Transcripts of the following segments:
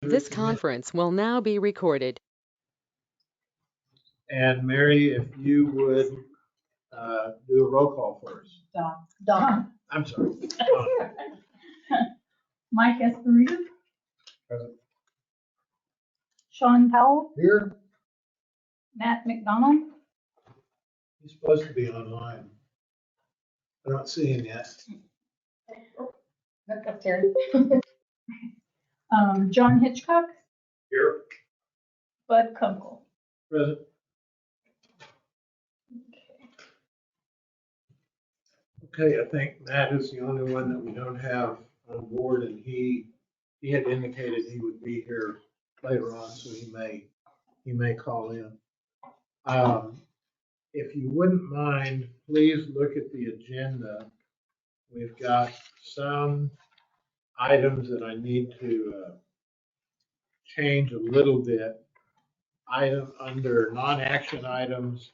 This conference will now be recorded. And Mary, if you would do a roll call for us. Don. I'm sorry. Mike Esposito. Present. Sean Powell. Here. Matt McDonald. He's supposed to be online. I don't see him yet. Up there. John Hitchcock. Here. Bud Kunkel. Present. Okay, I think Matt is the only one that we don't have on board, and he had indicated he would be here later on, so he may call in. If you wouldn't mind, please look at the agenda. We've got some items that I need to change a little bit. Item under non-action items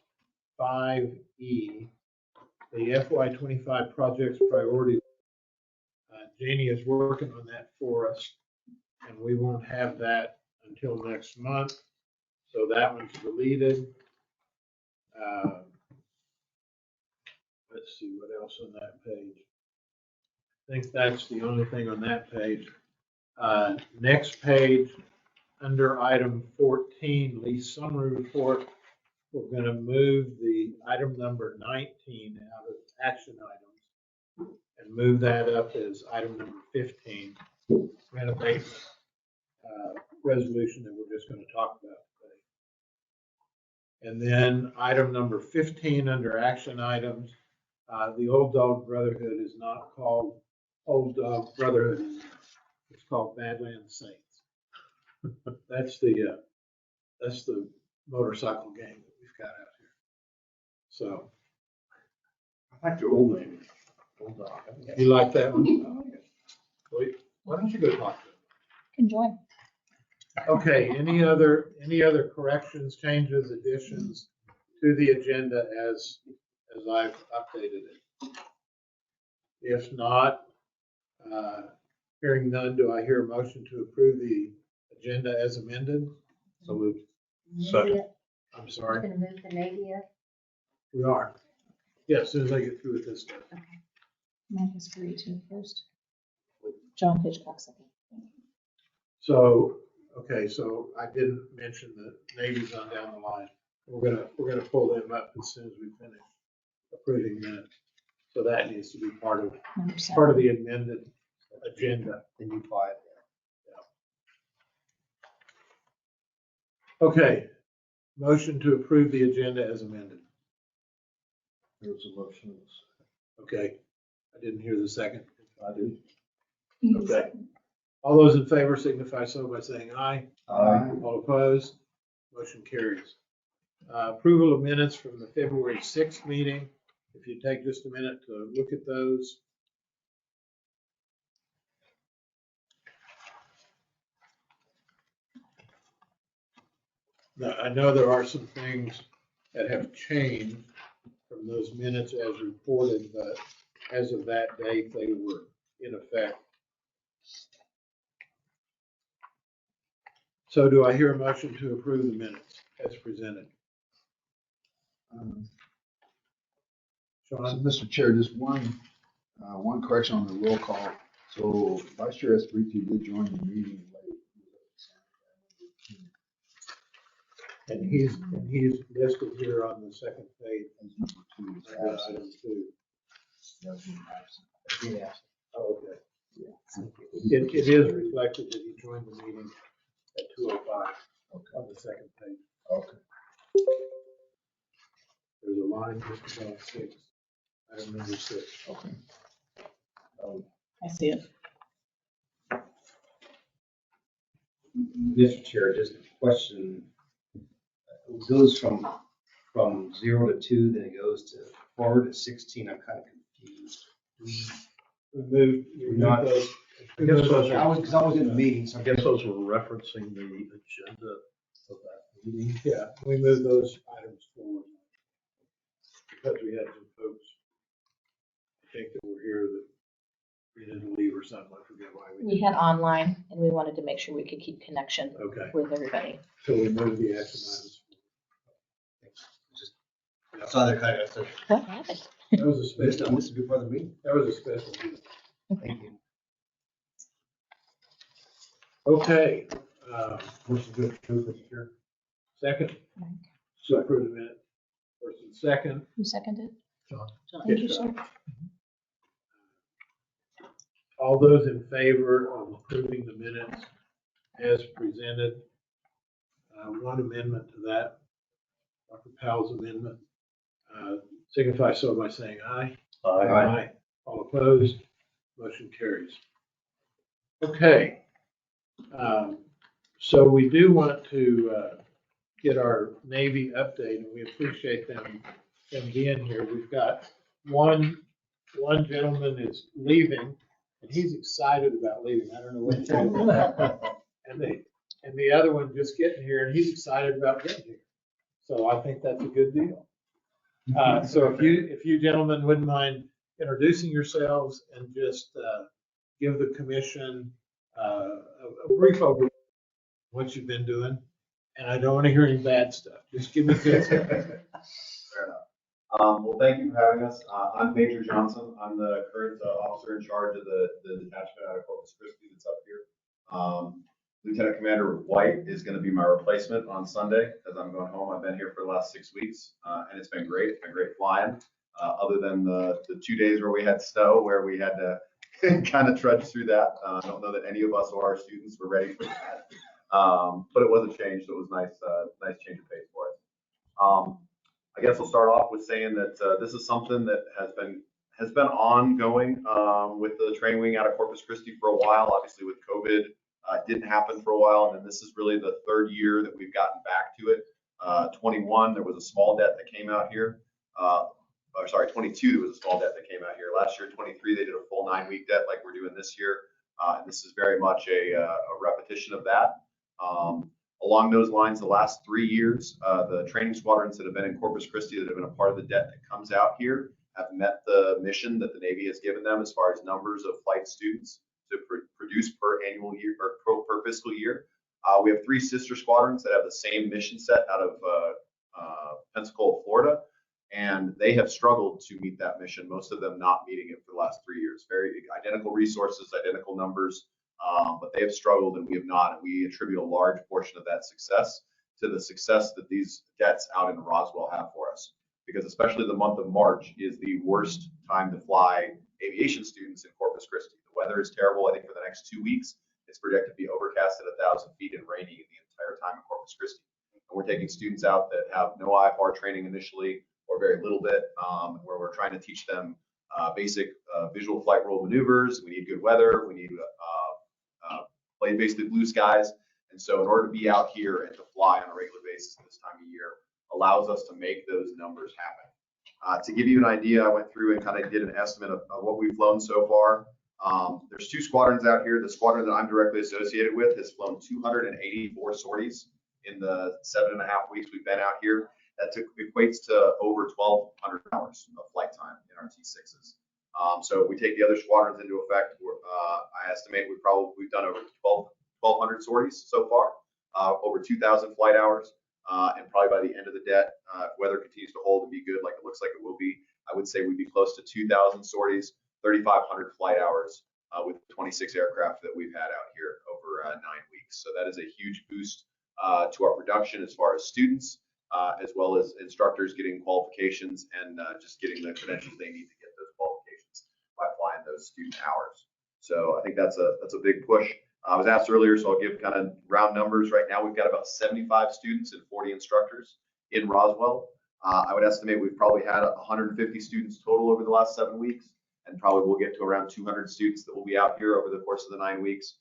5E, the FY25 projects priority. Janie is working on that for us, and we won't have that until next month. So that one's deleted. Let's see what else on that page. I think that's the only thing on that page. Next page, under item 14, lease summary report, we're going to move the item number 19 out of action items and move that up as item number 15, renovation resolution that we're just going to talk about today. And then item number 15 under action items, the Old Dog Brotherhood is not called Old Dog Brotherhood anymore. It's called Badlands Saints. That's the motorcycle gang that we've got out here. So I like the old name. Old Dog. you like that one? Wait, why don't you go talk to them? Enjoy. Okay, any other corrections, changes, additions to the agenda as I've updated it? If not, hearing none, do I hear a motion to approve the agenda as amended? So moved. Navia, I'm we're sorry, gonna move the Navia. we are. Yeah, as soon as I get through with this stuff. Mike Esposito first. John Hitchcock second. So, okay, so I didn't mention the Navy's on down the line. We're gonna pull them up as soon as we finish approving minutes. So that needs to be part of Number 7. the amended agenda. Then you apply it. Okay, motion to approve the agenda as amended. There was a motion. Okay, I didn't hear the second. I do. Okay. All those in favor signify so by saying aye. Aye. All opposed, motion carries. Approval of minutes from the February 6th meeting. If you take just a minute to look at those. Now, I know there are some things that have changed from those minutes as reported, but as of that date, they were in effect. So do I hear a motion to approve the minutes as presented? So, Sean? Mr. Chair, just one correction on the roll call. So Vice Chair Esposito did join the meeting late. And he's listed here on the second page. Item 2. Yeah. Oh, okay. It is reflected that he joined the meeting at 2:05 on the second page. Okay. There's a line just above 6. Item number 6. Okay. I see it. Mr. Chair, just a question. It goes from 0 to 2, then it goes to 4 to 16. I'm kind of confused. We moved Not- those. I guess those I was in the meeting, so I guess those were referencing the agenda of that meeting. Yeah, we moved those items forward because we had some folks, I think, that were here that We didn't leave or something, I forget why we We did. had online and we wanted to make sure we could keep connection Okay, with everybody. so we moved the action items. Just saw that kind of stuff. What happened? That was a This special, is before the meeting. that was a special deal. Thank you. Okay, motion to approve, Mr. Chair. Second, Mike. so approve the minute. First and second. Who seconded? John. Thank you, sir. All those in favor of approving the minutes as presented, one amendment to that, Dr. Powell's amendment, signify so by saying aye. Aye. All opposed, motion carries. Okay. So we do want to get our Navy update, and we appreciate them being here. We've got one gentleman is leaving, and he's excited about leaving. I don't know what he's doing. And the other one just getting here, and he's excited about getting here. So I think that's a good deal. So if you gentlemen wouldn't mind introducing yourselves and just give the commission a brief overview of what you've been doing. And I don't want to hear any bad stuff. Just give me good stuff. Fair enough. Well, thank you for having us. I'm Major Johnson. I'm the current officer in charge of the detachment out of Corpus Christi that's up here. Lieutenant Commander White is going to be my replacement on Sunday as I'm going home. I've been here for the last 6 weeks, and it's been great. It's been great flying. Other than the 2 days where we had snow, where we had to kind of trudge through that. I don't know that any of us or our students were ready for that. But it was a change, so it was nice change of pace for us. I guess I'll start off with saying that this is something that has been ongoing with the training wing out of Corpus Christi for a while. Obviously, with COVID, it didn't happen for a while, and then this is really the third year that we've gotten back to it. 21, there was a small debt that came out here. 22, there was a small debt that came out here. Last year, 23, they did a full 9-week debt like we're doing this year. And this is very much a repetition of that. Along those lines, the last 3 years, the training squadrons that have been in Corpus Christi that have been a part of the debt that comes out here have met the mission that the Navy has given them as far as numbers of flight students to produce per annual year or per fiscal year. We have 3 sister squadrons that have the same mission set out of Pensacola, Florida, and they have struggled to meet that mission, most of them not meeting it for the last 3 years. Very identical resources, identical numbers. But they have struggled and we have not. And we attribute a large portion of that success to the success that these debts out in Roswell have for us. Because especially the month of March is the worst time to fly aviation students in Corpus Christi. The weather is terrible. I think for the next 2 weeks, it's projected to be overcast at 1,000 feet and rainy the entire time in Corpus Christi. And we're taking students out that have no IFR training initially or very little bit, where we're trying to teach them basic visual flight rule maneuvers. We need good weather. We need basically blue skies. And so in order to be out here and to fly on a regular basis this time of year allows us to make those numbers happen. To give you an idea, I went through and kind of did an estimate of what we've flown so far. There's 2 squadrons out here. The squadron that I'm directly associated with has flown 284 sorties in the 7.5 weeks we've been out here. That equates to over 1,200 hours of flight time in our T6s. So if we take the other squadrons into effect, I estimate we've done over 1,200 sorties so far, over 2,000 flight hours, and probably by the end of the debt, if weather continues to hold and be good like it looks like it will be, I would say we'd be close to 2,000 sorties, 3,500 flight hours with 26 aircraft that we've had out here over 9 weeks. So that is a huge boost to our production as far as students, as well as instructors getting qualifications and just getting the credentials they need to get those qualifications by flying those student hours. So I think that's a big push. I was asked earlier, so I'll give kind of round numbers. Right now, we've got about 75 students and 40 instructors in Roswell. I would estimate we've probably had 150 students total over the last 7 weeks, and probably we'll get to around 200 students that will be out here over the course of the 9 weeks,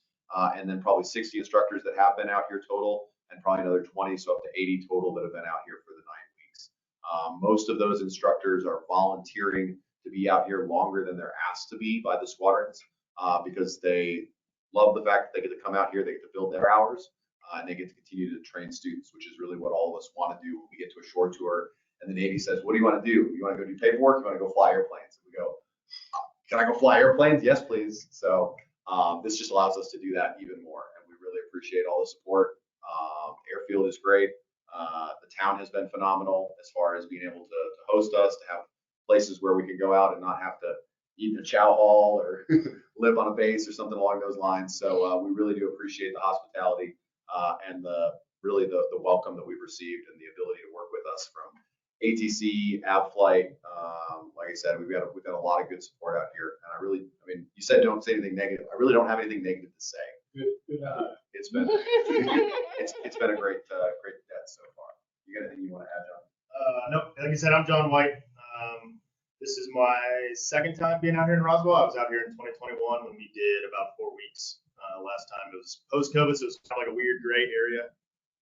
and then probably 60 instructors that have been out here total, and probably another 20, so up to 80 total that have been out here for the 9 weeks. Most of those instructors are volunteering to be out here longer than they're asked to be by the squadrons, because they love the fact that they get to come out here, they get to build their hours, and they get to continue to train students, which is really what all of us want to do when we get to a shore tour. And the Navy says, what do you want to do? You want to go do paperwork? You want to go fly airplanes? And we go, can I go fly airplanes? Yes, please. So this just allows us to do that even more. And we really appreciate all the support. Airfield is great. The town has been phenomenal as far as being able to host us, to have places where we can go out and not have to eat in a chow hall or live on a base or something along those lines. So we really do appreciate the hospitality and the welcome that we've received and the ability to work with us from ATC, AvFlight. Like I said, we've got a lot of good support out here. And I mean, you said don't say anything negative. I really don't have anything negative to say. Good. It's been a great day so far. You got anything you want to add, John? No, like I said, I'm John White. This is my second time being out here in Roswell. I was out here in 2021 when we did about 4 weeks. Last time it was post-COVID, so it was kind of like a weird gray area.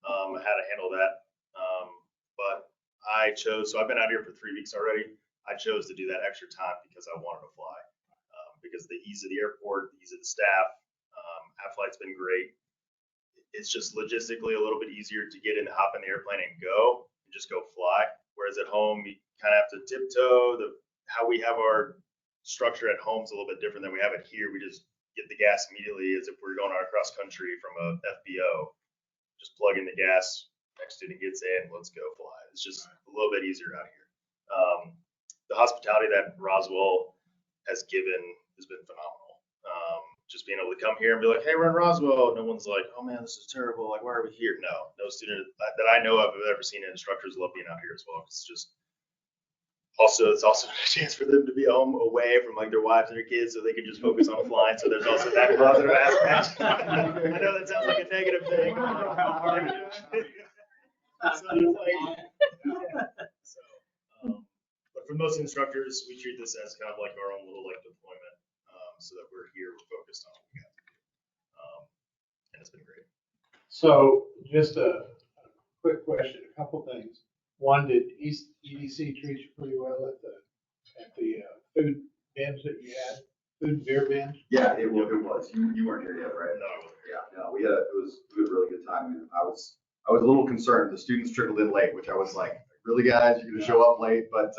I had to handle that. But so I've been out here for 3 weeks already. I chose to do that extra time because I wanted to fly. Because the ease of the airport, the ease of the staff, AvFlight's been great. It's just logistically a little bit easier to get in, hop in the airplane and go, and just go fly. Whereas at home, you kind of have to tiptoe. How we have our structure at home is a little bit different than we have it here. We just get the gas immediately as if we're going across country from a FBO. Just plug in the gas, next student gets in, let's go fly. It's just a little bit easier out here. The hospitality that Roswell has given has been phenomenal. Just being able to come here and be like, hey, we're in Roswell. No one's like, oh man, this is terrible. Like, why are we here? No student that I know of have ever seen it. Instructors love being out here as well. It's also a chance for them to be home away from like their wives and their kids so they can just focus on flying. So there's also that positive aspect. I know that sounds like a negative thing. But for most instructors, we treat this as kind of like our own little like deployment, so that we're here, we're focused on what we have to do. And it's been great. So just a quick question, a couple things. One, did EDC treat you pretty well at the food binge that you had, food and beer binge? Yeah, it was. You weren't here yet, right? No, I wasn't here. Yeah, no, it was a really good time. And I was a little concerned. The students trickled in late, which I was like, really guys, you're gonna show up late? But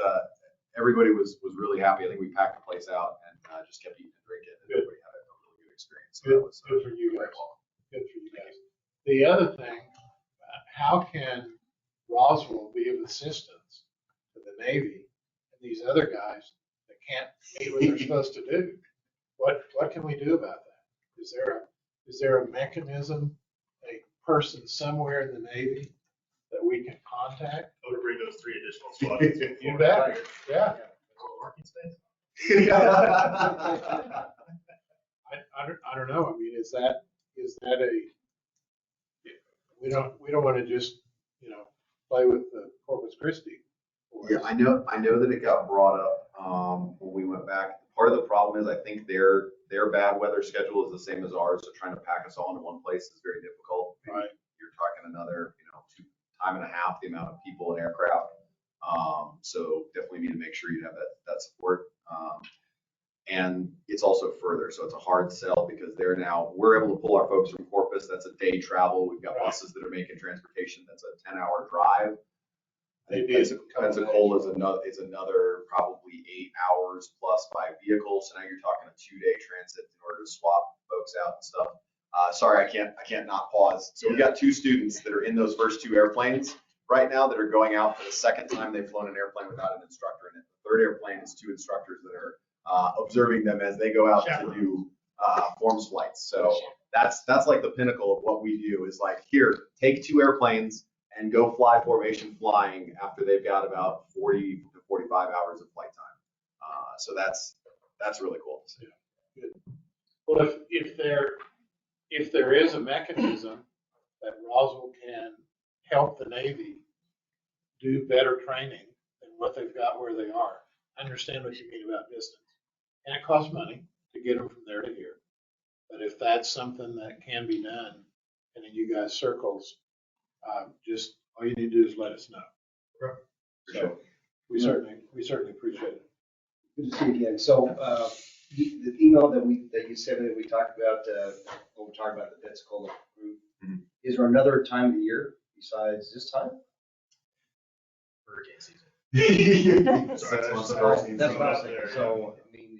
everybody was really happy. I think we packed the place out and just kept eating and drinking, and everybody had a really good experience. So Good, that was good for you very guys. well. Good for you guys. The other thing, how can Roswell be of assistance to the Navy and these other guys that can't meet what they're supposed to do? What can we do about that? Is there a mechanism, a person somewhere in the Navy that we can contact? I would bring those 3 additional squadrons. You bet, yeah. Parking space. I don't know. I mean, is that we don't want to just, play with the Corpus Christi. Yeah, I know that it got brought up when we went back. Part of the problem is I think their bad weather schedule is the same as ours, so trying to pack us all into one place is very difficult. Right. You're talking another, 2 time and a half the amount of people and aircraft. So definitely need to make sure you have that support. And it's also further, so it's a hard sell because we're able to pull our folks from Corpus. That's a day travel. We've got buses that are making transportation. That's a 10-hour drive. I think Pensacola is another probably 8 hours plus by vehicle. So now you're talking a 2-day transit in order to swap folks out and stuff. Sorry, I can't not pause. So we got 2 students that are in those first 2 airplanes right now that are going out for the second time they've flown an airplane without an instructor in it. The 3rd airplane is 2 instructors that are observing them as they go out to do forms flights. So that's like the pinnacle of what we do is like, here, take 2 airplanes and go fly formation flying after they've got about 40 to 45 hours of flight time. So that's really cool to see. Good. Well, if there is a mechanism that Roswell can help the Navy do better training than what they've got where they are, I understand what you mean about distance. And it costs money to get them from there to here. But if that's something that can be done, and in you guys' circles, just all you need to do is let us know. So we certainly appreciate it. Good to see you again. So the email that you sent that we talked about, when we talked about the Pensacola group, is there another time of the year besides this time? Hurricane season. That's what I was thinking. So, I mean,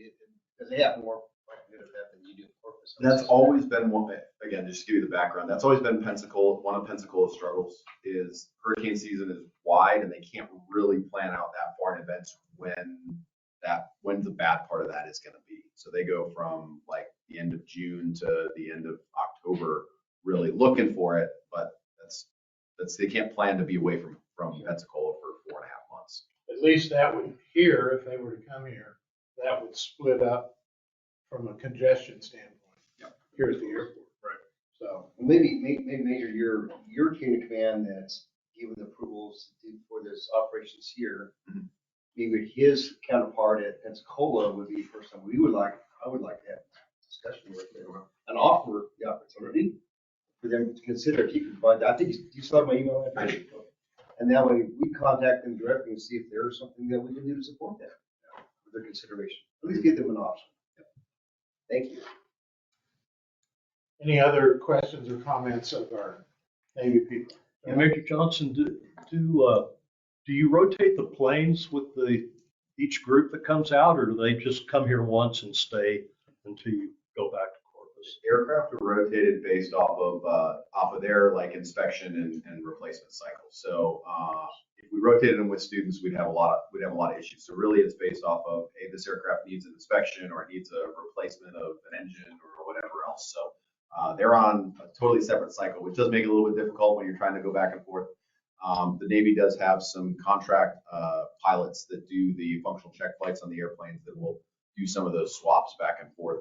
Because they have more likelihood of that than you do in Corpus. That's always been one thing, again, just to give you the background, that's always been Pensacola, one of Pensacola's struggles is hurricane season is wide and they can't really plan out that far in advance when the bad part of that is gonna be. So they go from like the end of June to the end of October, really looking for it, but they can't plan to be away from Pensacola for 4.5 months. At least that would here, if they were to come here, that would split up from a congestion standpoint. Yep. Here at the airport. Right. So, Maybe Major, your chain of command that's given the approvals for this operations here, Mhm. maybe his counterpart at Pensacola would be the person I would like to have a discussion with them and offer the opportunity for them to consider if he could provide that. I think you saw my email. I did. And that way we contact them directly and see if there's something that we can do to support them for their consideration. At least give them an option. Thank you. any other questions or comments of our Navy people? And Major Johnson, do you rotate the planes with each group that comes out, or do they just come here once and stay until you go back to Corpus? Aircraft are rotated based off of their like inspection and replacement cycle. So if we rotated them with students, we'd have a lot of issues. So really it's based off of, hey, this aircraft needs an inspection or it needs a replacement of an engine or whatever else. So they're on a totally separate cycle, which does make it a little bit difficult when you're trying to go back and forth. The Navy does have some contract pilots that do the functional check flights on the airplanes that will do some of those swaps back and forth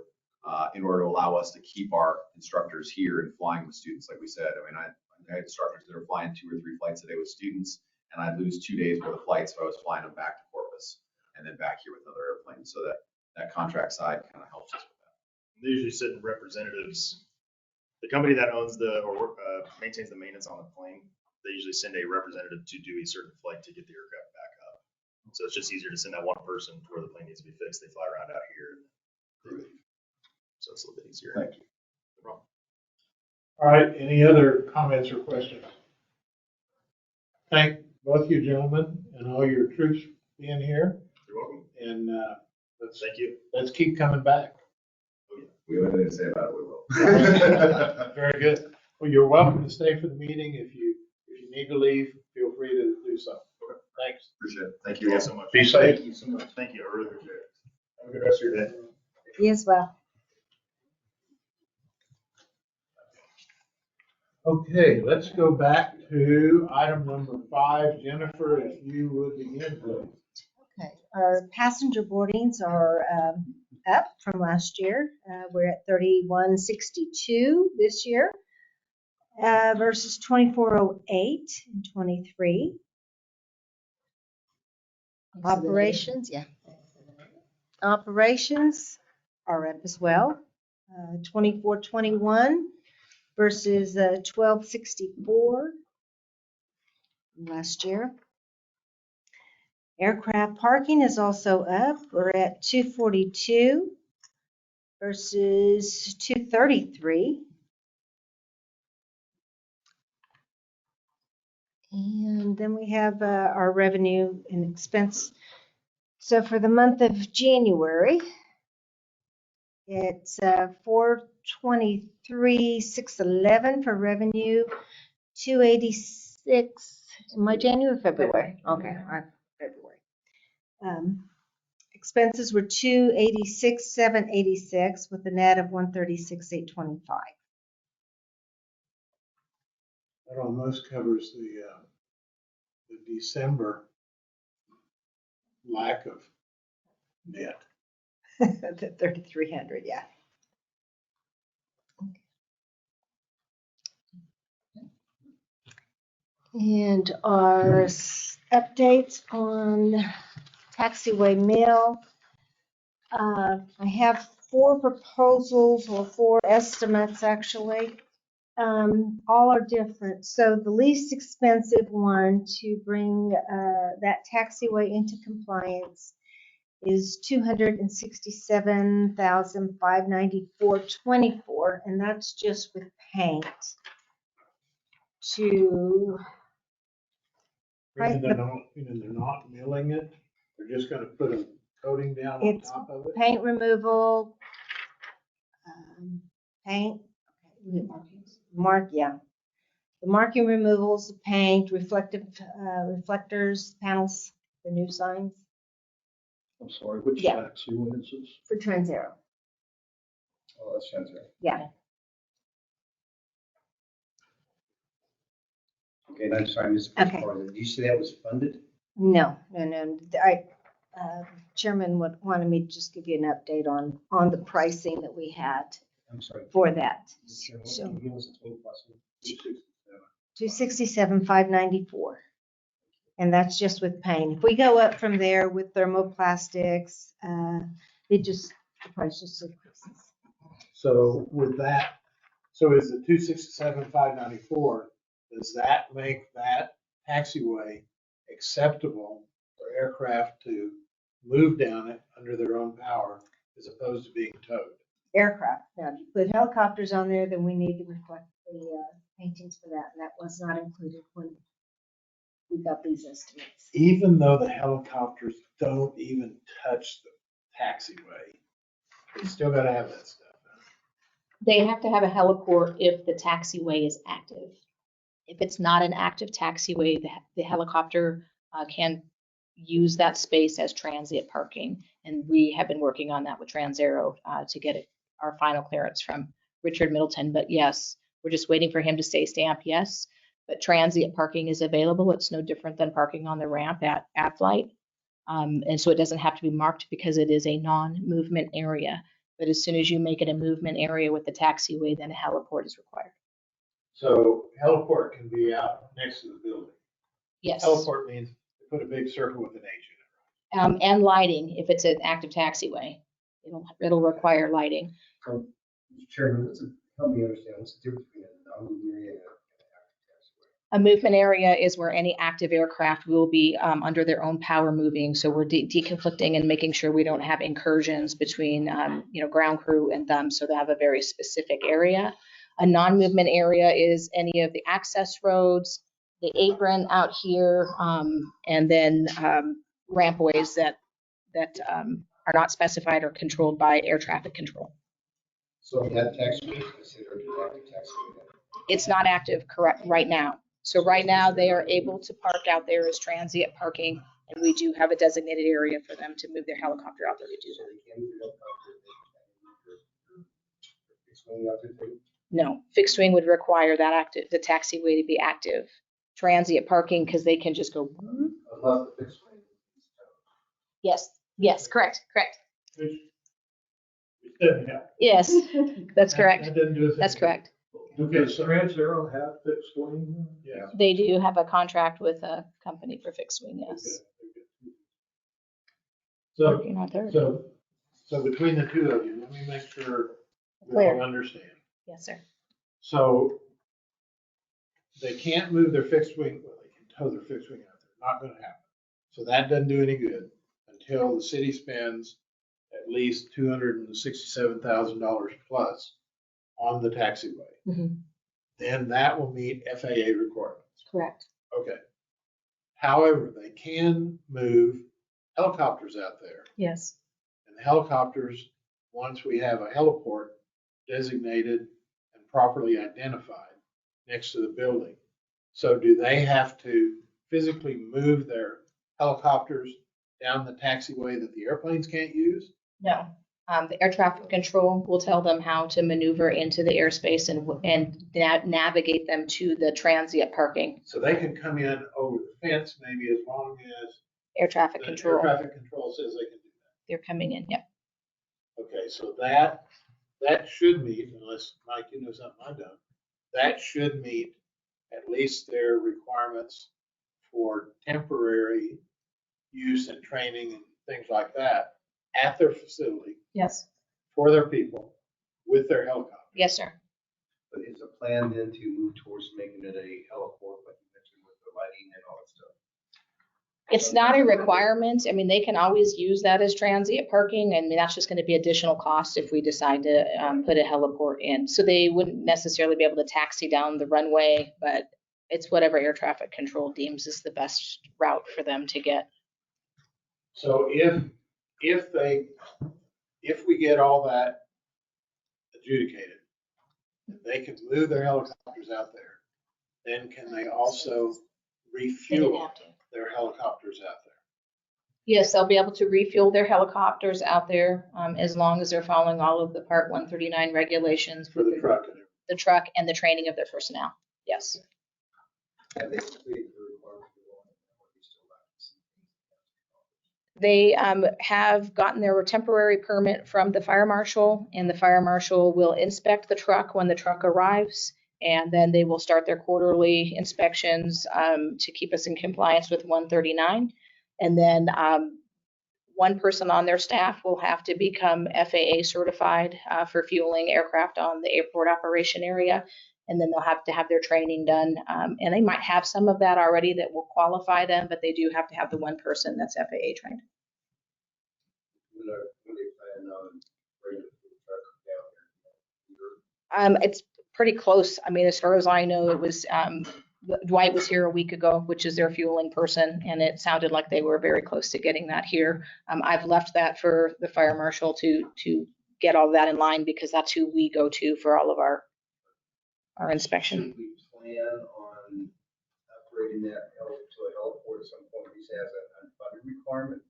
in order to allow us to keep our instructors here and flying with students. Like we said, I mean, I had instructors that are flying 2 or 3 flights a day with students, and I'd lose 2 days worth of flights if I was flying them back to Corpus and then back here with other airplanes. So that contract side kind of helps us with that. They usually send representatives. The company that owns or maintains the maintenance on the plane, they usually send a representative to do a certain flight to get the aircraft back up. So it's just easier to send that one person to where the plane needs to be fixed. They fly around out here. So it's a little bit easier. Thank you. No problem. All right, any other comments or questions? Thank both you gentlemen and all your troops being here, You're welcome. and Thank you. let's keep coming back. We have anything to say about it, we will. Very good. Well, you're welcome to stay for the meeting. If you need to leave, feel free to do so. Thanks. Appreciate it. Thank Thank you you all. so much. Be safe. Thank you so much. Thank you. I really appreciate it. Have a good rest of your day. You as well. Okay, let's go back to item number 5. Jennifer, if you would begin, please. Okay, our passenger boardings are up from last year. We're at 3162 this year versus 2408 in 23. Operations, yeah. Operations are up as well. 2421 versus 1264 last year. Aircraft parking is also up. We're at 242 versus 233. And then we have our revenue and expense. So for the month of January, it's 423,611 for revenue, 286. Am I January or February? Okay, all right, February. Expenses were 286,786 with a net of 136,825. That almost covers the December lack of net. The 3,300, yeah. And our updates on taxiway mail. I have 4 proposals or 4 estimates actually. All are different. So the least expensive one to bring that taxiway into compliance is $267,594.24, and that's just with paint. And they're not milling it. They're just going to put a coating down on It's top of it? paint removal, paint, yeah. The marking removals, paint, reflectors, panels, the new signs I'm sorry, which Yeah. taxiway is this? for Transarrow. Oh, that's Chancer. Yeah. Okay, and I'm sorry, I missed the first Okay. part of it. Did you say that was funded? No. Chairman wanted me to just give you an update on the pricing that we had I'm sorry. for that. Sure, So what was the total cost? 267,594. And that's just with paint. If we go up from there with thermoplastics, the price just increases. So with that, so is the 267,594, does that make that taxiway acceptable for aircraft to move down it under their own power as opposed to being towed? Aircraft. Now, if you put helicopters on there, then we need to reflect the paintings for that. And that was not included when we got these estimates. Even though the helicopters don't even touch the taxiway, they still gotta have that stuff. They have to have a heliport if the taxiway is active. If it's not an active taxiway, the helicopter can use that space as transient parking. And we have been working on that with Transarrow to get our final clearance from Richard Middleton. But yes, we're just waiting for him to say stamp yes. But transient parking is available. It's no different than parking on the ramp at Flight. And so it doesn't have to be marked because it is a non-movement area. But as soon as you make it a movement area with the taxiway, then a heliport is required. So heliport can be out next to the building. Yes. Heliport means they put a big circle with an H in it. And lighting, if it's an active taxiway, it'll require lighting. So, Mr. Chairman, help me understand, what's the difference between a non-moving area and an active taxiway? A movement area is where any active aircraft will be under their own power moving. So we're deconflicting and making sure we don't have incursions between, ground crew and them. So they have a very specific area. A non-movement area is any of the access roads, the apron out here, and then rampways that are not specified or controlled by air traffic control. So that taxiway is considered an active taxiway? It's not active, correct, right now. So right now, they are able to park out there as transient parking, and we do have a designated area for them to move their helicopter out there to do So that. they can move their helicopter, fixed wing out there too? No, fixed wing would require the taxiway to be active. Transient parking, because they can just go. Unless the fixed wing is towed. Yes, correct. Which doesn't help. Yes, that's correct. That doesn't do us any That's good. correct. Okay, Does so, Transarrow have fixed wing? yeah. They do have a contract with a company for fixed wing, yes. So, Working on third. so between the two of you, let me make sure we Clear. all understand. Yes, sir. So they can't move their fixed wing, well, they can tow their fixed wing out there, not gonna happen. So that doesn't do any good until the city spends at least $267,000 plus on the taxiway. Mhm. Then that will meet FAA requirements. Correct. Okay. However, they can move helicopters out there. Yes. And the helicopters, once we have a heliport designated and properly identified next to the building. So do they have to physically move their helicopters down the taxiway that the airplanes can't use? No. The air traffic control will tell them how to maneuver into the airspace and navigate them to the transient parking. So they can come in over the fence maybe as long as Air traffic the control, air traffic control says they can do they're coming in, yep. that. Okay, so that should meet, unless Mike, you know something I don't, that should meet at least their requirements for temporary use and training and things like that at their facility Yes. for their people with their helicopter. Yes, sir. But is the plan then to move towards making it a heliport, like you mentioned, with the lighting and all that stuff? It's not a requirement. I mean, they can always use that as transient parking, and that's just going to be additional cost if we decide to put a heliport in. So they wouldn't necessarily be able to taxi down the runway, but it's whatever air traffic control deems is the best route for them to get. So if if we get all that adjudicated, they can move their helicopters out there. Then can they also They didn't refuel have to. their helicopters out there? Yes, they'll be able to refuel their helicopters out there, as long as they're following all of the Part 139 regulations For the truck and everything. the truck and the training of their personnel. Yes. Have they completed the requirements for going, or are they still lacking some things? They have gotten their temporary permit from the fire marshal, and the fire marshal will inspect the truck when the truck arrives. And then they will start their quarterly inspections to keep us in compliance with 139. And then one person on their staff will have to become FAA certified for fueling aircraft on the airport operation area. And then they'll have to have their training done. And they might have some of that already that will qualify them, but they do have to have the one person that's FAA trained. When they plan on bringing the truck down here? It's pretty close. I mean, as far as I know, it was Dwight was here a week ago, which is their fueling person, and it sounded like they were very close to getting that here. I've left that for the fire marshal to get all that in line, because that's who we go to for all of our inspection. Should we plan on upgrading that to a heliport at some point, at least as an unfunded requirement?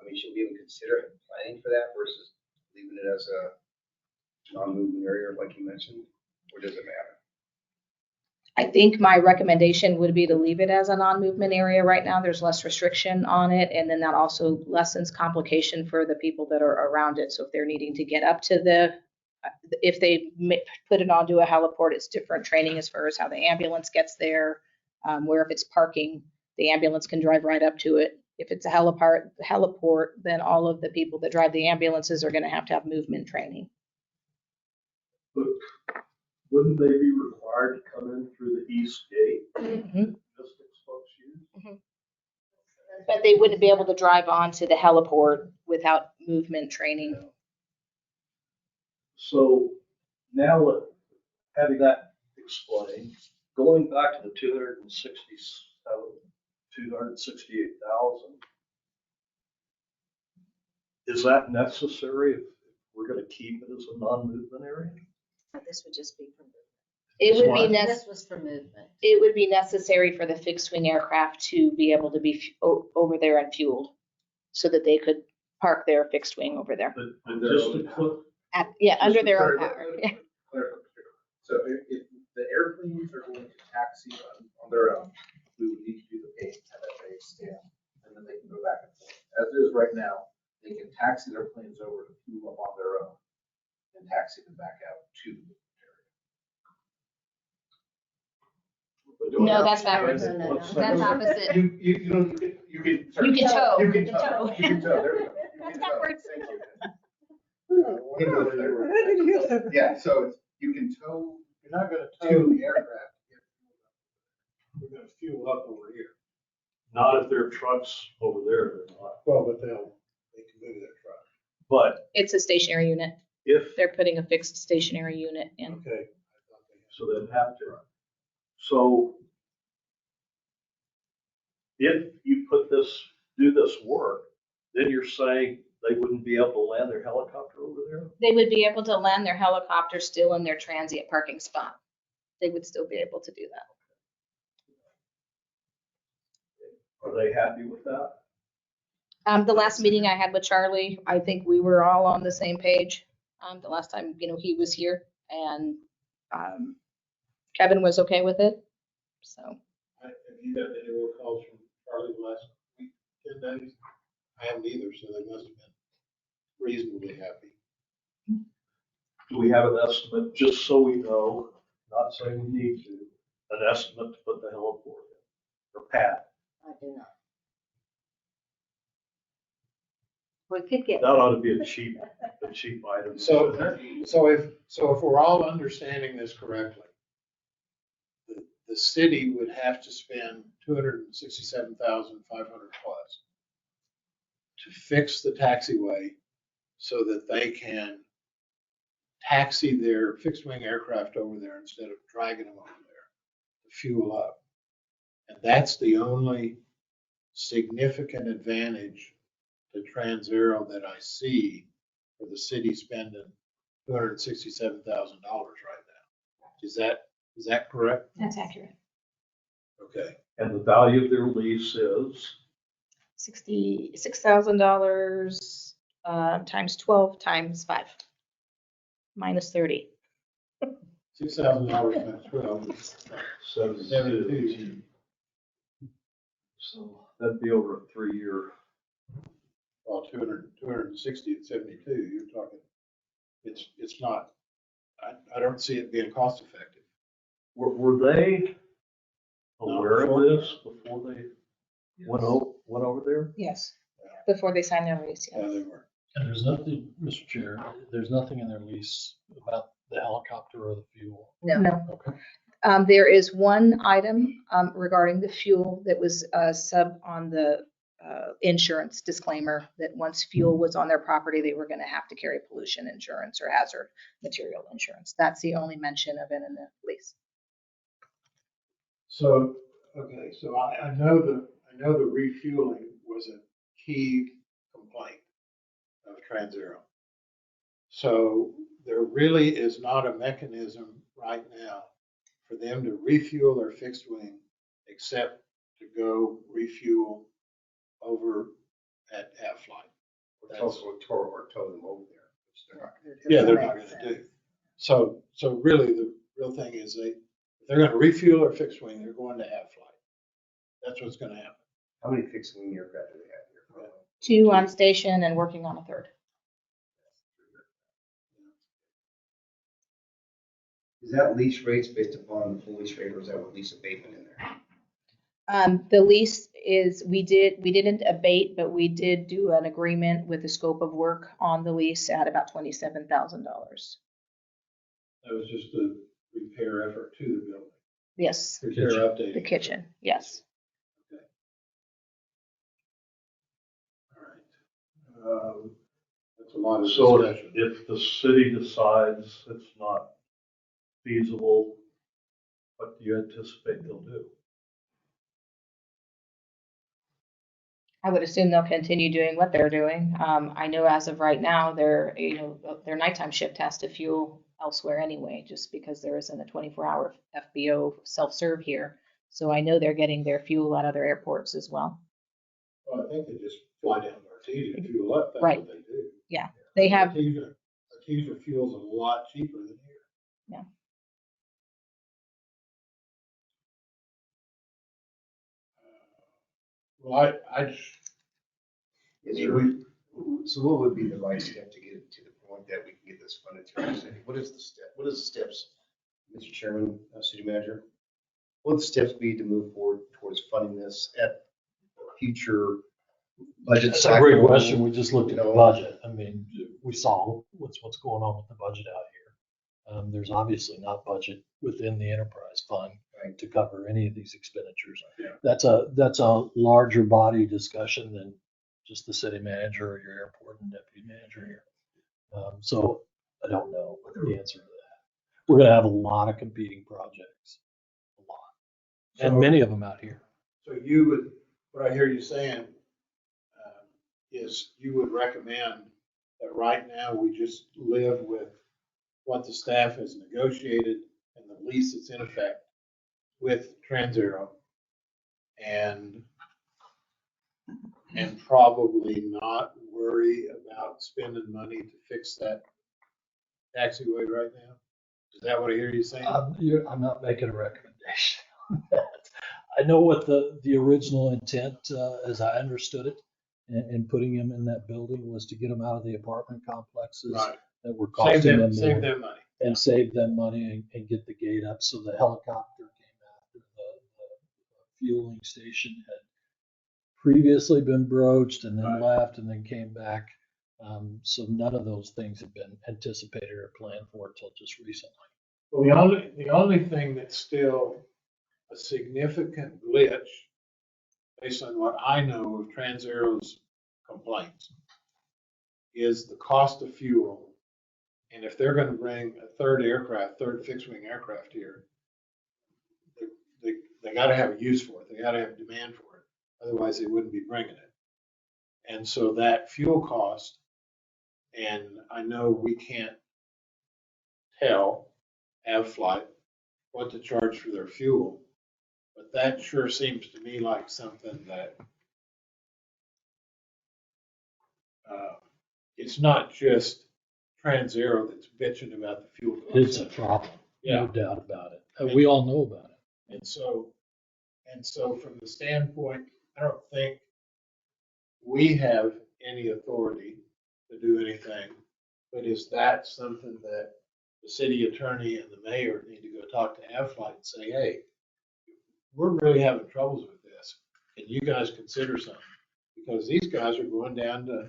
I mean, should we even consider planning for that versus leaving it as a non-moving area like you mentioned, or does it matter? I think my recommendation would be to leave it as a non-movement area right now. There's less restriction on it, and then that also lessens complication for the people that are around it. So if they're needing to get up to if they put it onto a heliport, it's different training as far as how the ambulance gets there, where if it's parking, the ambulance can drive right up to it. If it's a heliport, then all of the people that drive the ambulances are going to have movement training. But wouldn't they be required to come in through the east gate? Logistics folks use? But they wouldn't be able to drive onto the heliport without movement training. So now having that explained, going back to the 268,000, is that necessary if we're going to keep it as a non-movement area? This would just be for movement. It would be This was for movement. It would be necessary for the fixed wing aircraft to be able to be over there and fueled, so that they could park their fixed wing over there. But just to put, Under their own power. So if the airplanes are going to taxi on their own, we would need to do the base, have that base stand, and then they can go back and forth. As it is right now, they can taxi their planes over to fuel up on their own and taxi them back out to the No, that's backwards. No. That's opposite. You can. You can tow. You can tow. You can tow. There we go. That's backwards. Thank you. Yeah, so you can tow. You're not gonna tow To- the aircraft. We're gonna fuel up over here. not if there are trucks over there, they're not. Well, but they can move their truck. But It's a stationary unit. if, They're putting a fixed stationary unit in. Okay. so they'd have to. So if you do this work, then you're saying they wouldn't be able to land their helicopter over there? They would be able to land their helicopter still in their transient parking spot. They would still be able to do that. Are they happy with that? The last meeting I had with Charlie, I think we were all on the same page. The last time, he was here, and Kevin was okay with it. So Have you got any real calls from Charlie the last week, 10 days? I haven't either, so they must have been reasonably happy. Do we have an estimate, just so we know, not saying we need to, an estimate to put the heliport in, or pad? I do not. We could get. That ought to be a cheap item. So if we're all understanding this correctly, the city would have to spend $267,500 plus to fix the taxiway so that they can taxi their fixed wing aircraft over there instead of dragging them over there to fuel up. And that's the only significant advantage the Trans-Aero that I see for the city spending $267,000 right now. Is that correct? That's accurate. Okay. And the value of their lease is? $66,000 times 12 times 5 minus 30. $6,000 times 12 is 72. So that'd be over a 3-year. Well, 260 and 72, you're talking, it's not, I don't see it being cost effective. Were they aware of before. this before they went over there? Yes. Before they signed their lease, Yeah, yes. they were. And there's nothing, Mr. Chair, there's nothing in their lease about the helicopter or the fuel. No. Okay. There is one item regarding the fuel that was sub on the insurance disclaimer that once fuel was on their property, they were going to have to carry pollution insurance or hazard material insurance. That's the only mention of it in the lease. So, okay, so I know the refueling was a key complaint of Trans-Aero. So there really is not a mechanism right now for them to refuel their fixed wing except to go refuel over at flight. Or tow them over there, which they're not gonna do. Yeah, they're not gonna do. So really the real thing is if they're gonna refuel their fixed wing, they're going to flight. That's what's gonna happen. How many fixed wing aircraft do they have here? 2 on station and working on a 3rd. Is that lease rates based upon the full lease rate, or is that with lease abatement in there? The lease is, we didn't abate, but we did do an agreement with the scope of work on the lease at about $27,000. That was just a repair effort to the building. Yes, Repair update. the kitchen, yes. All right. That's a lot of So discussion. if the city decides it's not feasible, what do you anticipate they'll do? I would assume they'll continue doing what they're doing. I know as of right now, their nighttime shift has to fuel elsewhere anyway, just because there isn't a 24-hour FBO self-serve here. So I know they're getting their fuel at other airports as well. Well, I think they just fly down to Artesia and fuel up. That's Right. what they do. Yeah, they have, Artesia fuel's a lot cheaper than here. Yeah. Well, Is there, so what would be the right step to get it to the point that we can get this funded through the city? What is the step? What is the steps, Mr. Chairman, City Manager? What would the steps be to move forward towards funding this at a future budget That's cycle? a great question. We just looked at the You know, budget. I mean, we saw what's going on with the budget out here. There's obviously not budget within the enterprise fund to cover any of these expenditures. Yeah. That's a larger body discussion than just the city manager or your airport and deputy manager here. So I don't know the answer to that. We're gonna have a lot of competing projects, a lot, and So- many of them out here. So you would, what I hear you saying is you would recommend that right now we just live with what the staff has negotiated and the lease that's in effect with Trans-Aero and probably not worry about spending money to fix that taxiway right now? Is that what I hear you saying? I'm not making a recommendation on that. I know what the original intent, as I understood it, in putting him in that building was to get them out of the apartment complexes Right. that were Save costing them save more them money. and save them money and get the gate up. So the helicopter came after the fueling station had previously been broached and then Right. left and then came back. So none of those things have been anticipated or planned for until just recently. Well, the only thing that's still a significant glitch, based on what I know of Trans-Aero's complaints, is the cost of fuel. And if they're gonna bring a third fixed wing aircraft here, they gotta have a use for it. They gotta have demand for it. Otherwise, they wouldn't be bringing it. And so that fuel cost, and I know we can't tell Avflight what to charge for their fuel, but that sure seems to me like something that it's not just Trans-Aero that's bitching about the fuel cost. It's a problem, Yeah. no doubt about it. We all know about it. And so from the standpoint, I don't think we have any authority to do anything, but is that something that the city attorney and the mayor need to go talk to Avflight and say, hey, we're really having troubles with this. Can you guys consider something? Because these guys are going down to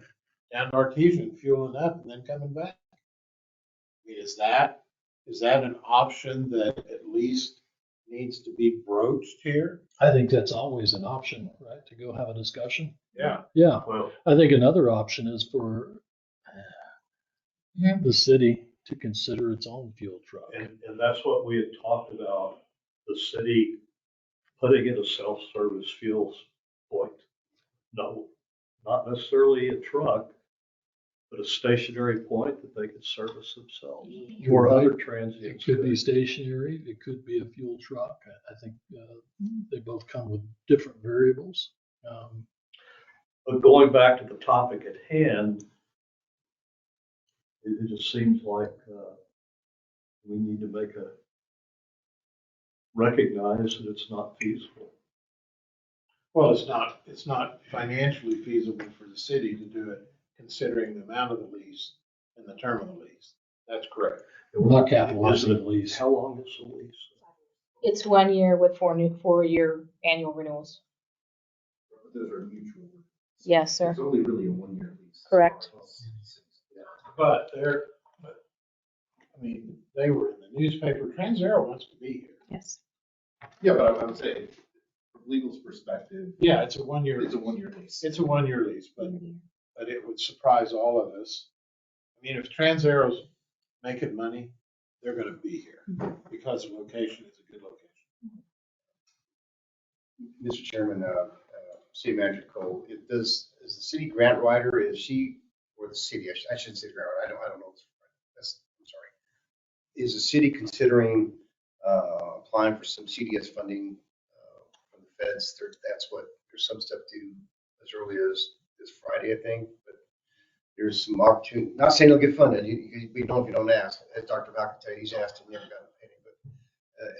Artesian, fueling up and then coming back. I mean, is that an option that at least needs to be broached here? I think that's always an option, right? To go have a discussion. Yeah. Yeah. Well, I think another option is for the city to consider its own fuel truck. and that's what we had talked about, the city putting in a self-service fuel point. No, not necessarily a truck, but a stationary point that they could service themselves. You're Or other right. transients. It could be stationary, it could be a fuel truck. I think they both come with different variables. But going back to the topic at hand, it just seems like we need to recognize that it's not feasible. Well, it's not financially feasible for the city to do it, considering the amount of the lease and the term of the lease. That's correct. We're not capitalizing the lease. How long is the lease? It's 1 year with 4-year annual renewals. Those are mutual. Yes, sir. It's only really a 1-year lease. Correct. But I mean, they were in the newspaper. Trans-Aero wants to be here. Yes. Yeah, but I'm saying, from legal's perspective, Yeah, it's a 1-year. it's a 1-year lease. It's a 1-year lease, but it would surprise all of us. I mean, if Trans-Aero's making money, they're gonna be here because the location is a good location. Mr. Chairman, City Manager Cole, is the city grant writer, is she, or the city, I shouldn't say grant writer, I don't know. I'm sorry. Is the city considering applying for some CDS funding from the feds? There's some stuff due as early as this Friday, I think, but there's some opportunity, not saying they'll get funded, we know if you don't ask, as Dr. Val can tell you, he's asked and never gotten a penny, but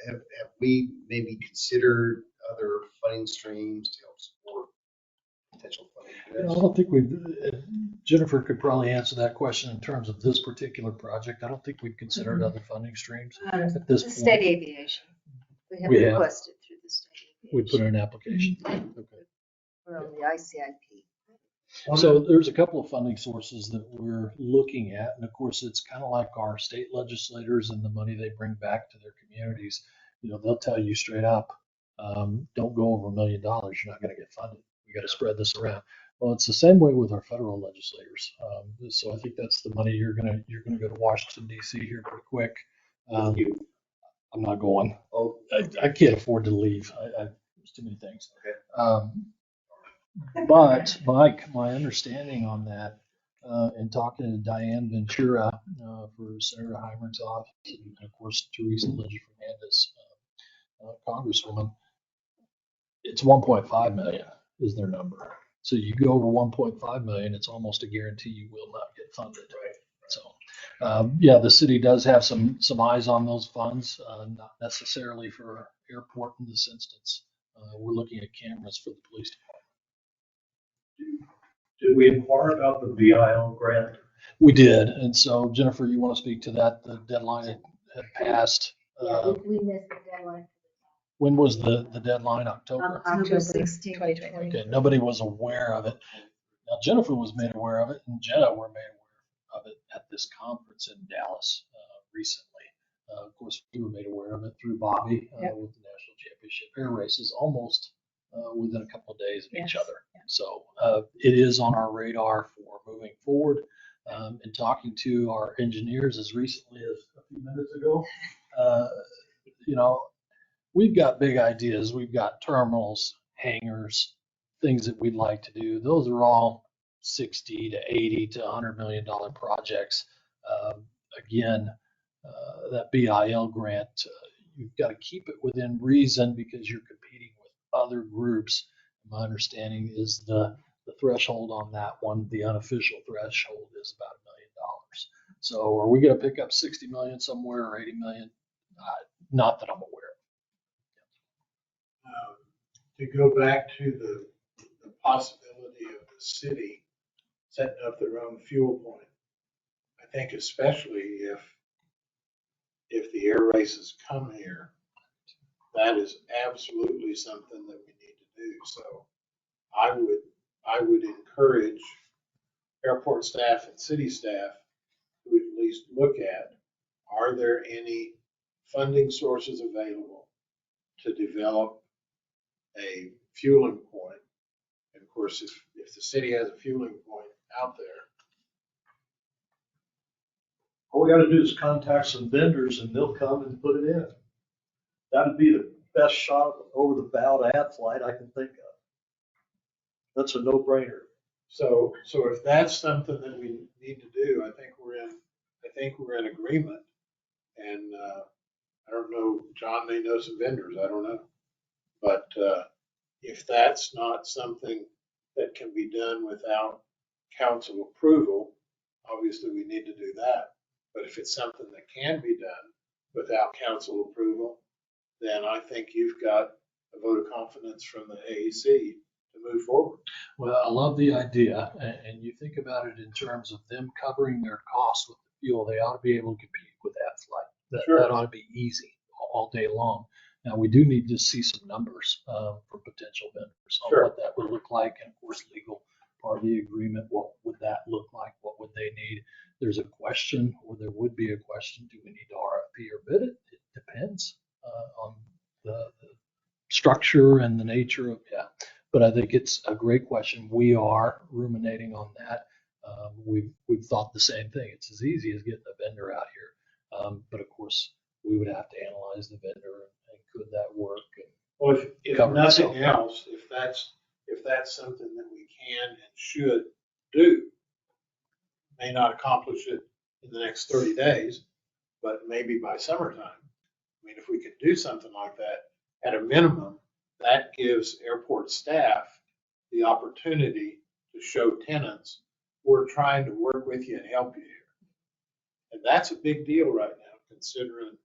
have we maybe considered other funding streams to help support potential funding for I this? don't think Jennifer could probably answer that question in terms of this particular project. I don't think we've considered other funding streams at this point. State aviation. We have. Requested through the state We aviation. put in an application. Okay. We're on the ICIP. So there's a couple of funding sources that we're looking at. And of course, it's kind of like our state legislators and the money they bring back to their communities. You know, they'll tell you straight up, don't go over $1 million. You're not going to get funded. We got to spread this around. Well, it's the same way with our federal legislators. So I think that's the money you're gonna go to Washington D.C. here pretty quick. I'm not going. Oh, I can't afford to leave. There's too many things. But my understanding on that, in talking to Diane Ventura for Senator Heimer's office, and of course Teresa Legend Fernandez, Congresswoman, it's 1.5 million is their number. So you go over 1.5 million, it's almost a guarantee you will not get funded. Right. So yeah, the city does have some eyes on those funds, not necessarily for airport in this instance. We're looking at cameras for the police department. Did we inquire about the VIL grant? We did, and so Jennifer, you want to speak to that? The deadline had passed. Yeah, we missed the deadline. When was the deadline? October? October 16th, 2020. Okay, nobody was aware of it. Now Jennifer was made aware of it, and Jenna were made aware of it at this conference in Dallas recently. Of course, we were made aware of it through Bobby with the National Championship Air Races almost within a couple of days of each other. So it is on our radar for moving forward. And talking to our engineers as recently as a few minutes ago, you know, we've got big ideas. We've got terminals, hangars, things that we'd like to do. Those are all 60 to 80 to $100 million projects. Again, that BIL grant, you've got to keep it within reason because you're competing with other groups. My understanding is the threshold on that one, the unofficial threshold is about $1 million. So are we going to pick up 60 million somewhere or 80 million? Not that I'm aware of. To go back to the possibility of the city setting up their own fuel point, I think especially if the air races come here, that is absolutely something that we need to do. So I would encourage airport staff and city staff to at least look at, are there any funding sources available to develop a fueling point? And of course, if the city has a fueling point out there, All we gotta do is contact some vendors and they'll come and put it in. That'd be the best shot over the bow to ad flight I can think of. That's a no-brainer. so if that's something that we need to do, I think we're in agreement. And I don't know, John may know some vendors, I don't know. But if that's not something that can be done without council approval, obviously we need to do that. But if it's something that can be done without council approval, then I think you've got a vote of confidence from the AEC to move forward. Well, I love the idea, and you think about it in terms of them covering their costs with the fuel, they ought to be able to compete with that flight. Sure. That ought to be easy all day long. Now, we do need to see some numbers for potential vendors on Sure. what that would look like, and of course, legal part of the agreement, what would that look like, what would they need? There's a question, or there would be a question, do we need to RFP or bid it? It depends on the structure and the nature of, but I think it's a great question. We are ruminating on that. We've thought the same thing. It's as easy as getting a vendor out here. But of course, we would have to analyze the vendor and could that work? Well, if Cover nothing itself. else, if that's something that we can and should do, may not accomplish it in the next 30 days, but maybe by summertime. I mean, if we could do something like that, at a minimum, that gives airport staff the opportunity to show tenants, we're trying to work with you and help you here. And that's a big deal right now, considering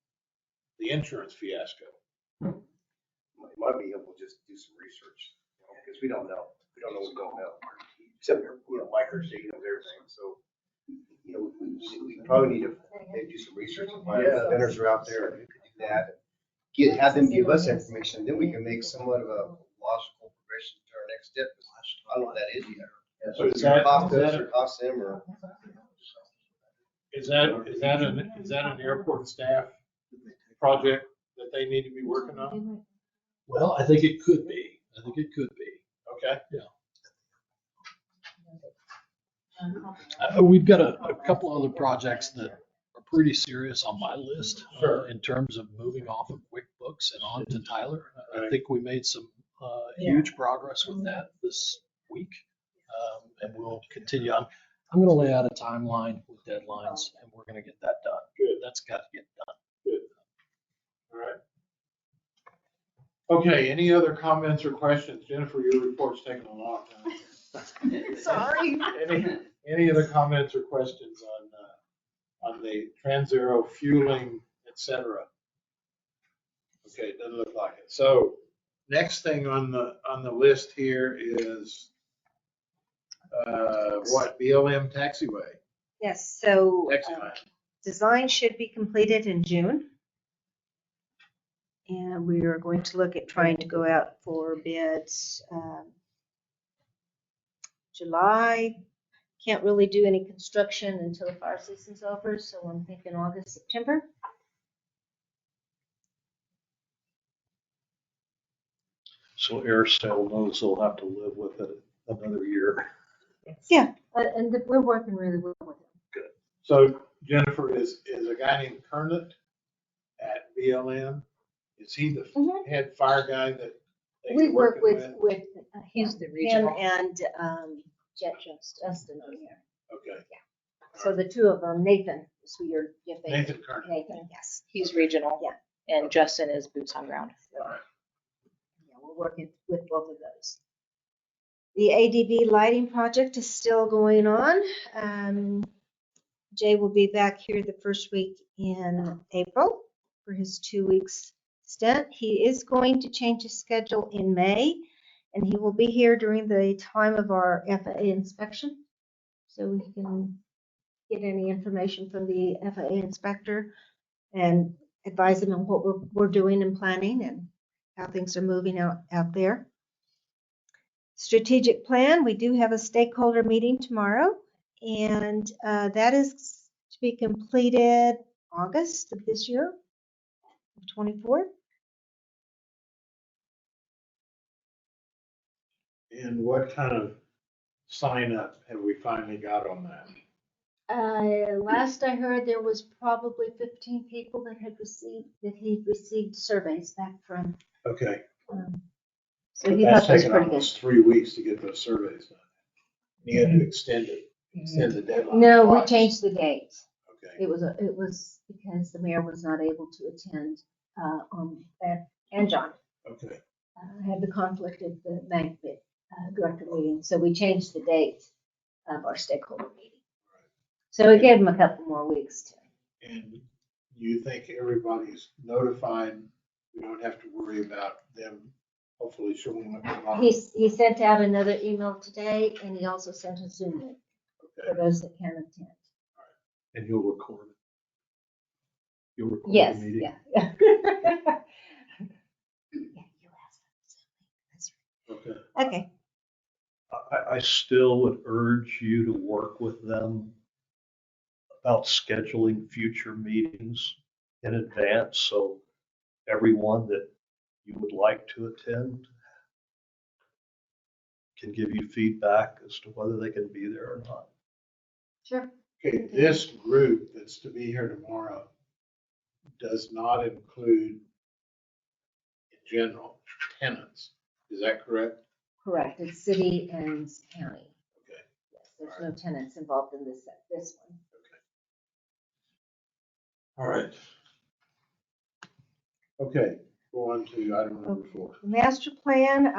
the insurance fiasco. It might be able to just do some research, because we don't know. We don't know what we don't know. Except, Mike or Jake knows everything, so, we probably need to maybe do some research and find out if vendors are out there who could do that. Have them give us information, then we can make somewhat of a logical progression to our next step. I don't know what that is yet. So is that- Cost is us that- or cost them or? Is that an airport staff project that they need to be working on? Well, I think it could be. Okay. We've got a couple other projects that are pretty serious on my list Sure. in terms of moving off of QuickBooks and on to Tyler. I Right. think we made some huge progress with that this week, and we'll continue. I'm going to lay out a timeline with deadlines, and we're going to get that done. Good. That's got to get done. Good. All right. Okay, any other comments or questions? Jennifer, your report's taking a long time. Sorry. Any other comments or questions on the Trans-Aero fueling, et cetera? Okay, it doesn't look like it. So next thing on the list here is BLM taxiway. Yes, so Taxi line. design should be completed in June. And we are going to look at trying to go out for bids July. Can't really do any construction until the fire season's over, so I'm thinking August, September. So Aircel knows they'll have to live with it another year. Yeah, and we're working really well with them. So Jennifer, is a guy named Kernet at BLM? Is he the Mhm. head fire guy that We you're work working with He's the him regional. and Justin on here. Okay. So the two of them, Nathan, is who you're giving. Nathan Kearney. Nathan, yes. He's regional. Yeah. And Justin is boots on ground. So, yeah, we're working with both of those. The ADB lighting project is still going on. Jay will be back here the first week in April for his 2 weeks stint. He is going to change his schedule in May, and he will be here during the time of our FAA inspection. So we can get any information from the FAA inspector and advise him on what we're doing and planning and how things are moving out there. Strategic plan, we do have a stakeholder meeting tomorrow, and that is to be completed August of this year, 24th. And what kind of sign up have we finally got on that? Last I heard, there was probably 15 people that he'd received surveys back from. Okay. So he That's thought that was taken pretty good. almost 3 weeks to get those surveys done. You had to extend the deadline. No, we twice. changed the date. Okay. It was because the mayor was not able to attend and John Okay. had the conflict at the bank director meeting, so we changed the date of our stakeholder meeting. So we gave him a couple more weeks to. And you think everybody's notified? We don't have to worry about them hopefully showing up. He sent out another email today, and he also sent a Zoom link for those that can attend. And you'll record it. You'll record Yes, the meeting. yeah. Okay. Okay. I still would urge you to work with them about scheduling future meetings in advance, so everyone that you would like to attend can give you feedback as to whether they can be there or not. Sure. Okay, this group that's to be here tomorrow does not include, in general, tenants. Is that correct? Correct. It's city and county. Okay. Yes, there's no tenants involved in this one. All right. Okay, go on to item number 4. Master plan,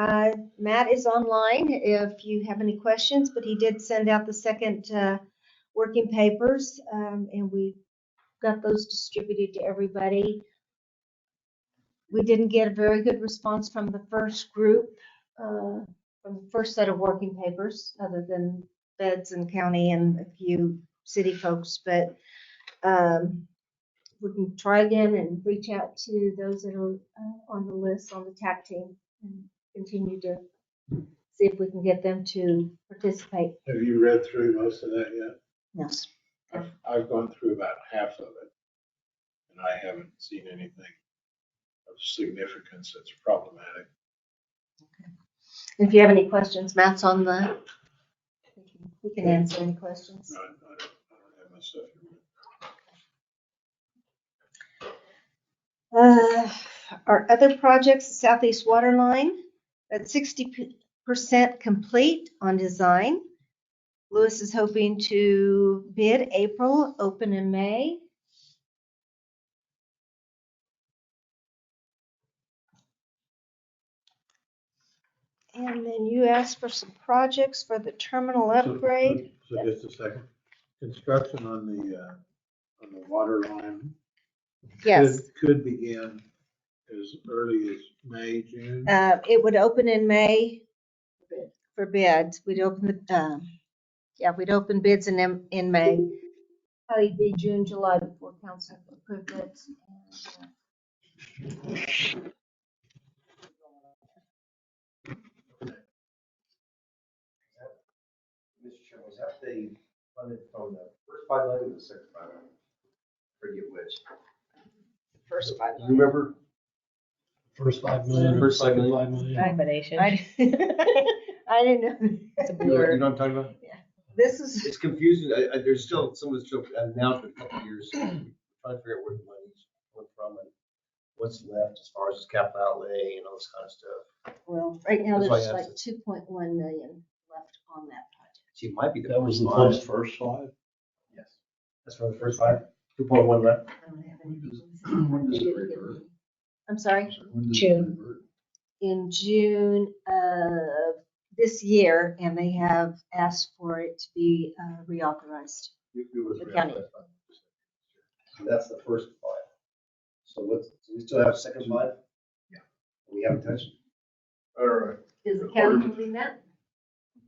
Matt is online if you have any questions, but he did send out the second working papers, and we got those distributed to everybody. We didn't get a very good response from the first group, from the first set of working papers, other than feds and county and a few city folks, but we can try again and reach out to those that are on the list on the TAC team and continue to see if we can get them to participate. Have you read through most of that yet? Yes. I've gone through about half of it, and I haven't seen anything of significance that's problematic. If you have any questions, Matt's on the, we can answer any questions. No, I don't have my stuff here. Our other projects, Southeast Water Line, at 60% complete on design. Lewis is hoping to bid April, open in May. And then you asked for some projects for the terminal upgrade. So just a second. Construction on the water line. Yes. Could begin as early as May, June. It would open in May for bids. We'd open we'd open bids in May. Probably be June, July before council approved bids. Mr. Chairman, was that they funded from the first 5 million or the second 5 million? Forget which. First 5 Do you remember? First 5 million. First 5 second million. 5 million. Combination. I didn't know. It's a You know blur. what I'm talking about? This is, It's confusing. There's still, someone's still announced a couple of years, trying to figure out where the money's coming from and what's left as far as capital outlay and all this kind of stuff. well, right now That's why there's I like asked 2.1 million left on that project. She might be the That was the first. First five? Yes. That's for the first 5. 2.1 left. When does it revert? I'm sorry, When does it June. revert? in June of this year, and they have asked for it to be reauthorized. It was The county. reauthorized. So that's the first 5. So what's, so we still have a second 5? Yeah. We haven't touched? All right. Is the county moving that?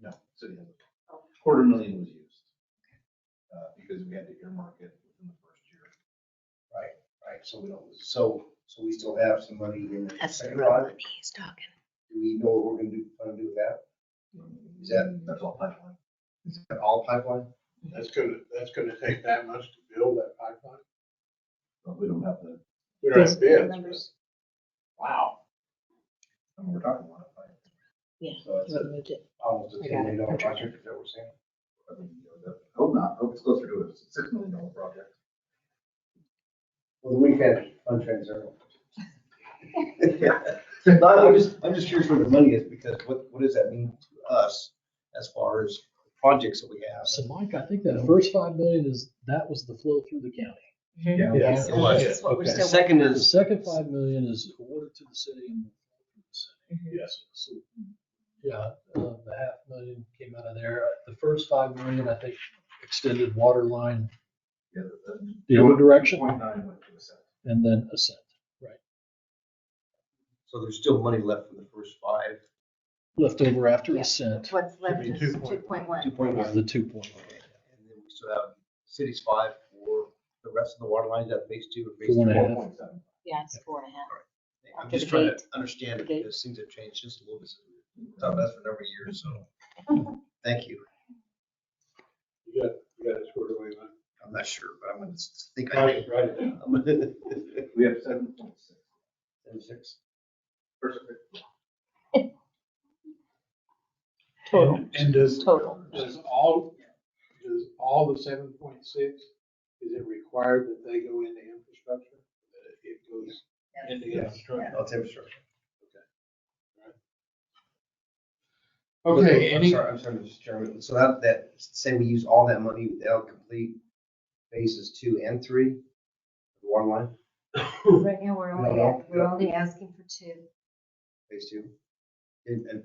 No, city has Oh. $250,000 was used. Because we had to earmark it within the first year. Right, so we don't, so we still have some money in the That's the second real 5? money he's talking. Do we know what we're gonna do with that? Is that, That's all pipeline. is that all pipeline? That's gonna take that much to build that pipeline? But we don't have the, We don't have bids. Numbers. Wow. I mean, we're talking about it. Yeah. So it's you moved it. almost a I $10 got it. million I'm tracking. project, is that what we're saying? I mean, hope not, hope it's closer to a $6 million project. Well, the weekend fund transfer. No, I'm just curious where the money is, because what does that mean to us as far as projects that we have? So Mike, I think that first 5 million that was the flow through the county. Yeah. Yes. It was. That's what we're Okay. The still. second The is, second 5 million is awarded to the city and through the city. Yes. So, yeah, the 500,000 came out of there. The first 5 million, I think, extended water line Yeah, the other direction 2.9 went to the center. and then ascent. Right. so there's still money left from the first 5. Left over after Yeah. ascent What's left Should is be 2.1. 2.1. was the 2.1. And then we still have city's 5 for the rest of the water lines at phase 2 and phase 4 and a 3. half. 4.7. Yeah, it's 4.5. I'm To just the trying gate. to understand it The gate. because things have changed just a little bit. Talked about this for a number of years, so thank you. You got it squared away, man. I'm not sure, but I'm gonna think I Write it down. I'm gonna- We have 7.6. 76. First, Total. And does Total. all the 7.6, is it required that they go into infrastructure? That it goes into Yes. infrastructure? No, it's infrastructure. Okay, I'm sorry, Mr. Chairman. So that, say we use all that money, that'll complete phases 2 and 3, the water line, Right now, we're No. only asking for 2. phase 2.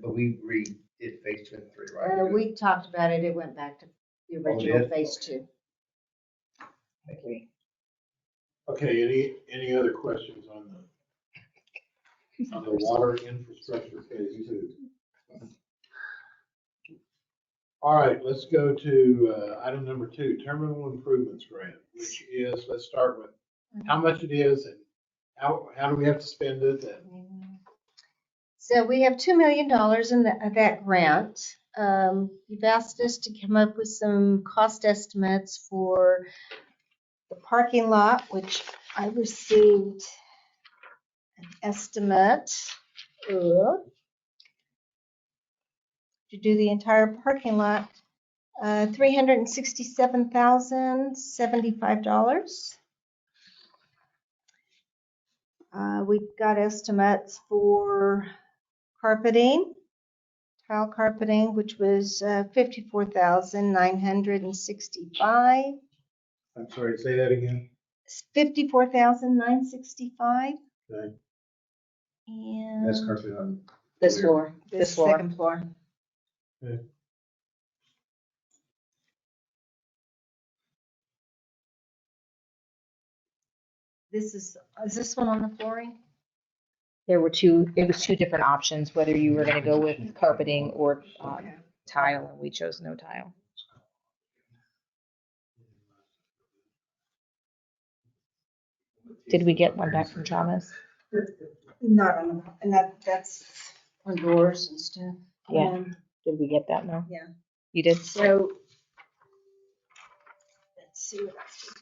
But we redid phase 2 and 3, right? We talked about it, it went back to the Oh, original did? phase 2. Okay, any other questions on the water infrastructure phase 2? All right, let's go to item number 2, terminal improvements grant, which is, let's start with how much it is and how do we have to spend it? And So we have $2 million in that grant. You've asked us to come up with some cost estimates for the parking lot, which I received an estimate of, to do the entire parking lot, $367,075. We've got estimates for carpeting, tile carpeting, which was $54,965. I'm sorry, say that again. $54,965. Okay. And That's carpet on. This floor. the This floor. second floor. Okay. Is this one on the flooring? It was two different options, whether you were gonna go with carpeting or tile, and we chose no tile. Did we get one back from Thomas? Not on the, and that's on doors and stuff. Yeah. Did we get that? No? Yeah. You did? So, let's see what else we've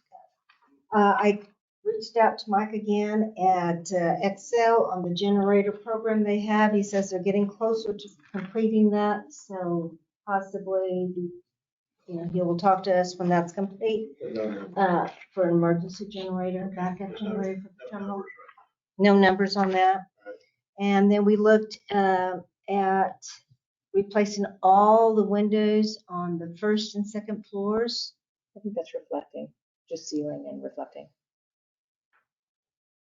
got. I reached out to Mike again at Excel on the generator program they have. He says they're getting closer to completing that, so possibly, he will talk to us when that's complete, for an emergency generator, backup generator for the terminal. No numbers on that. And then we looked at replacing all the windows on the first and second floors. I think that's reflecting, just ceiling and reflecting.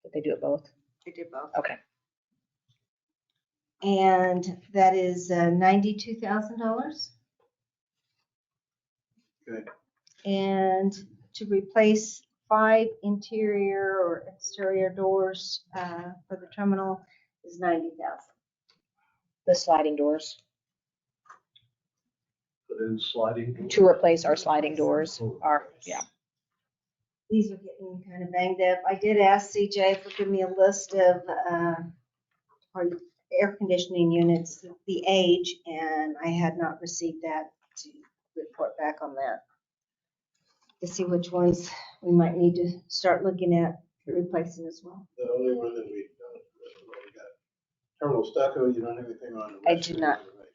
Did they do it both? They did both. Okay. And that is $92,000. Good. And to replace 5 interior or exterior doors for the terminal is $90,000. The sliding doors, Put in sliding. doors. to replace our sliding doors are, yeah. These are getting kind of banged up. I did ask CJ for give me a list of our air conditioning units, the age, and I had not received that to report back on that. To see which ones we might need to start looking at replacing as well. The only one that we don't, we got terminal stucco, you don't have anything on the I rest do of not. it, right?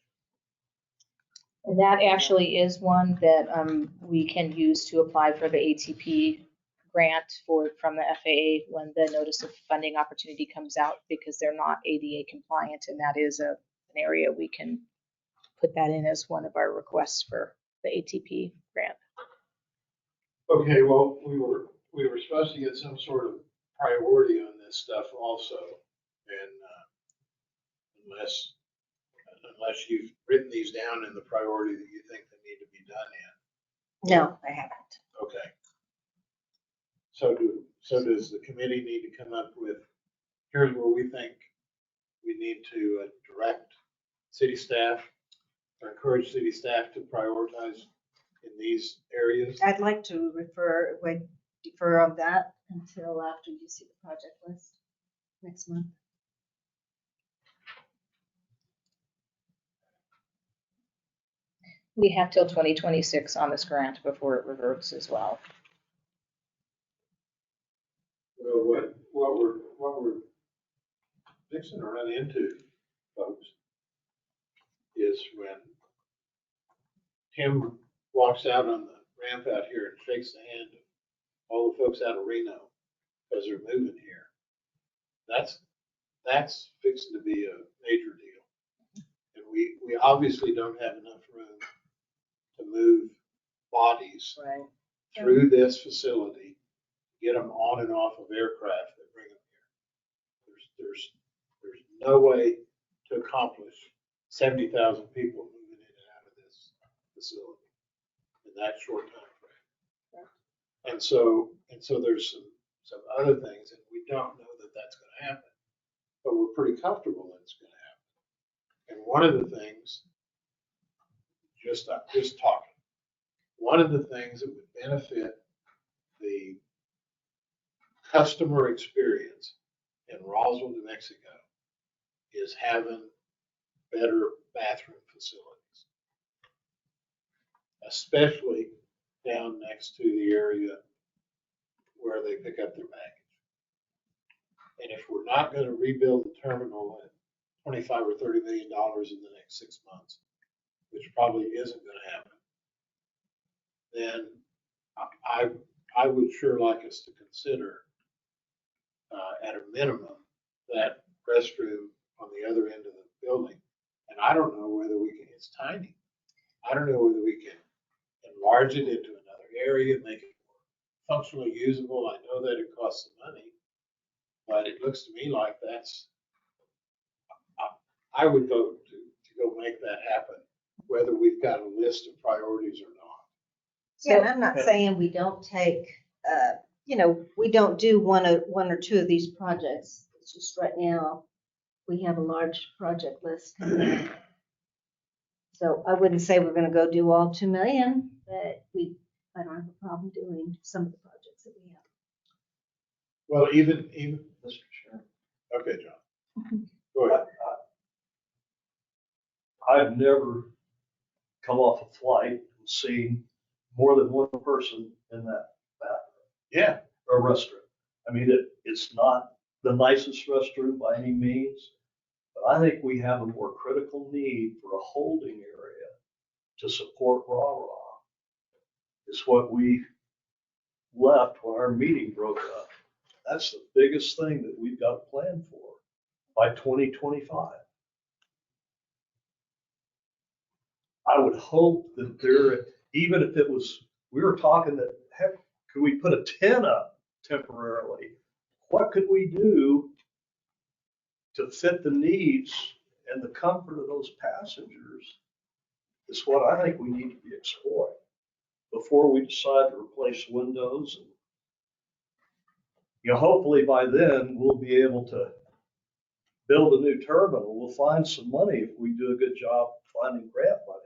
And that actually is one that we can use to apply for the ATP grant from the FAA when the notice of funding opportunity comes out, because they're not ADA compliant, and that is an area we can put that in as one of our requests for the ATP grant. Okay, well, we were supposed to get some sort of priority on this stuff also, and unless you've written these down in the priority that you think they need to be done in. No, I haven't. Okay. So does the committee need to come up with, here's where we think we need to direct city staff or encourage city staff to prioritize in these areas? I'd like to defer on that until after you see the project list next month. We have till 2026 on this grant before it reverts as well. Well, what we're fixing to run into, folks, is when Tim walks out on the ramp out here and shakes the hand of all the folks out of Reno because they're moving here. That's fixing to be a major deal. And we obviously don't have enough room to move bodies Right. through this facility, get them on and off of aircraft that bring them here. There's no way to accomplish 70,000 people moving in and out of this facility in that short time frame. And so there's some other things, and we don't know that that's going to happen, but we're pretty comfortable that it's going to happen. And one of the things, just talking, one of the things that would benefit the customer experience in Roswell, New Mexico, is having better bathroom facilities, especially down next to the area where they pick up their baggage. And if we're not going to rebuild the terminal at $25 or $30 million in the next 6 months, which probably isn't going to happen, then I would sure like us to consider, at a minimum, that restroom on the other end of the building. And I don't know whether we can, it's tiny. I don't know whether we can enlarge it into another area, make it more functionally usable. I know that it costs some money, but it looks to me like I would vote to go make that happen, whether we've got a list of priorities or not. Yeah, and I'm not saying we don't take, we don't do one or two of these projects. It's just right now, we have a large project list coming in. So I wouldn't say we're gonna go do all 2 million, but I don't have a problem doing some of the projects that we have. Well, even, Mr. Chairman. okay, John, go ahead. I've never come off a flight and seen more than one person in that bathroom Yeah, or restroom. I mean, it's not the nicest restroom by any means, but I think we have a more critical need for a holding area to support RAW. It's what we left when our meeting broke up. That's the biggest thing that we've got to plan for by 2025. I would hope that there, even if it was, we were talking that, heck, could we put a tent up temporarily? What could we do to fit the needs and the comfort of those passengers? Is what I think we need to be exploring before we decide to replace windows. And, you know, hopefully by then we'll be able to build a new terminal. We'll find some money if we do a good job finding grant money.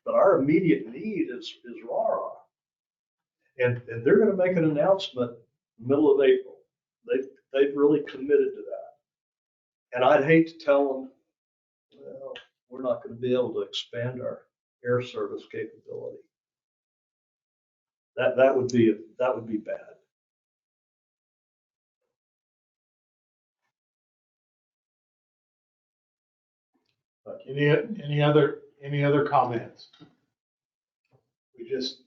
But our immediate need is RARA. And they're going to make an announcement middle of April. They've really committed to that. And I'd hate to tell them, well, we're not going to be able to expand our air service capability. That would be bad. Any other comments? We just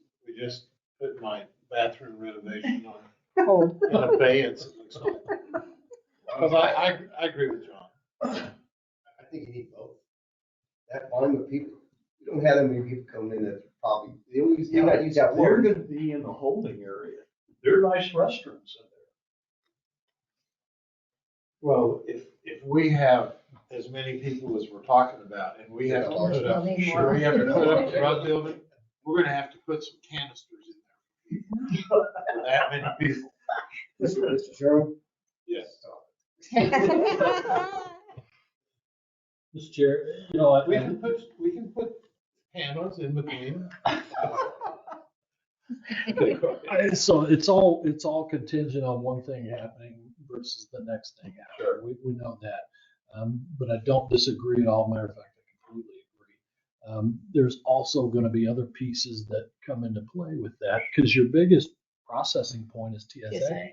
put my bathroom renovation on Hold. in abeyance, it looks like. Because I agree with John. I think you need both. That volume of people, you don't have that many people coming in that probably, they don't use, they not use that They're word. going to be in the holding area. There are nice restaurants in there. Well, if we have as many people as we're talking about, and we have to put up, We'll need sure, more. we have to put up a drug building, we're gonna have to put some canisters in there for that many people. Mr. Sherman? Yes. Mr. Chair, you know, We can put panels in between. so it's all contingent on one thing happening versus the next thing happening. We know that. But I don't disagree at all. Matter of fact, I completely agree. There's also going to be other pieces that come into play with that because your biggest processing point is TSA.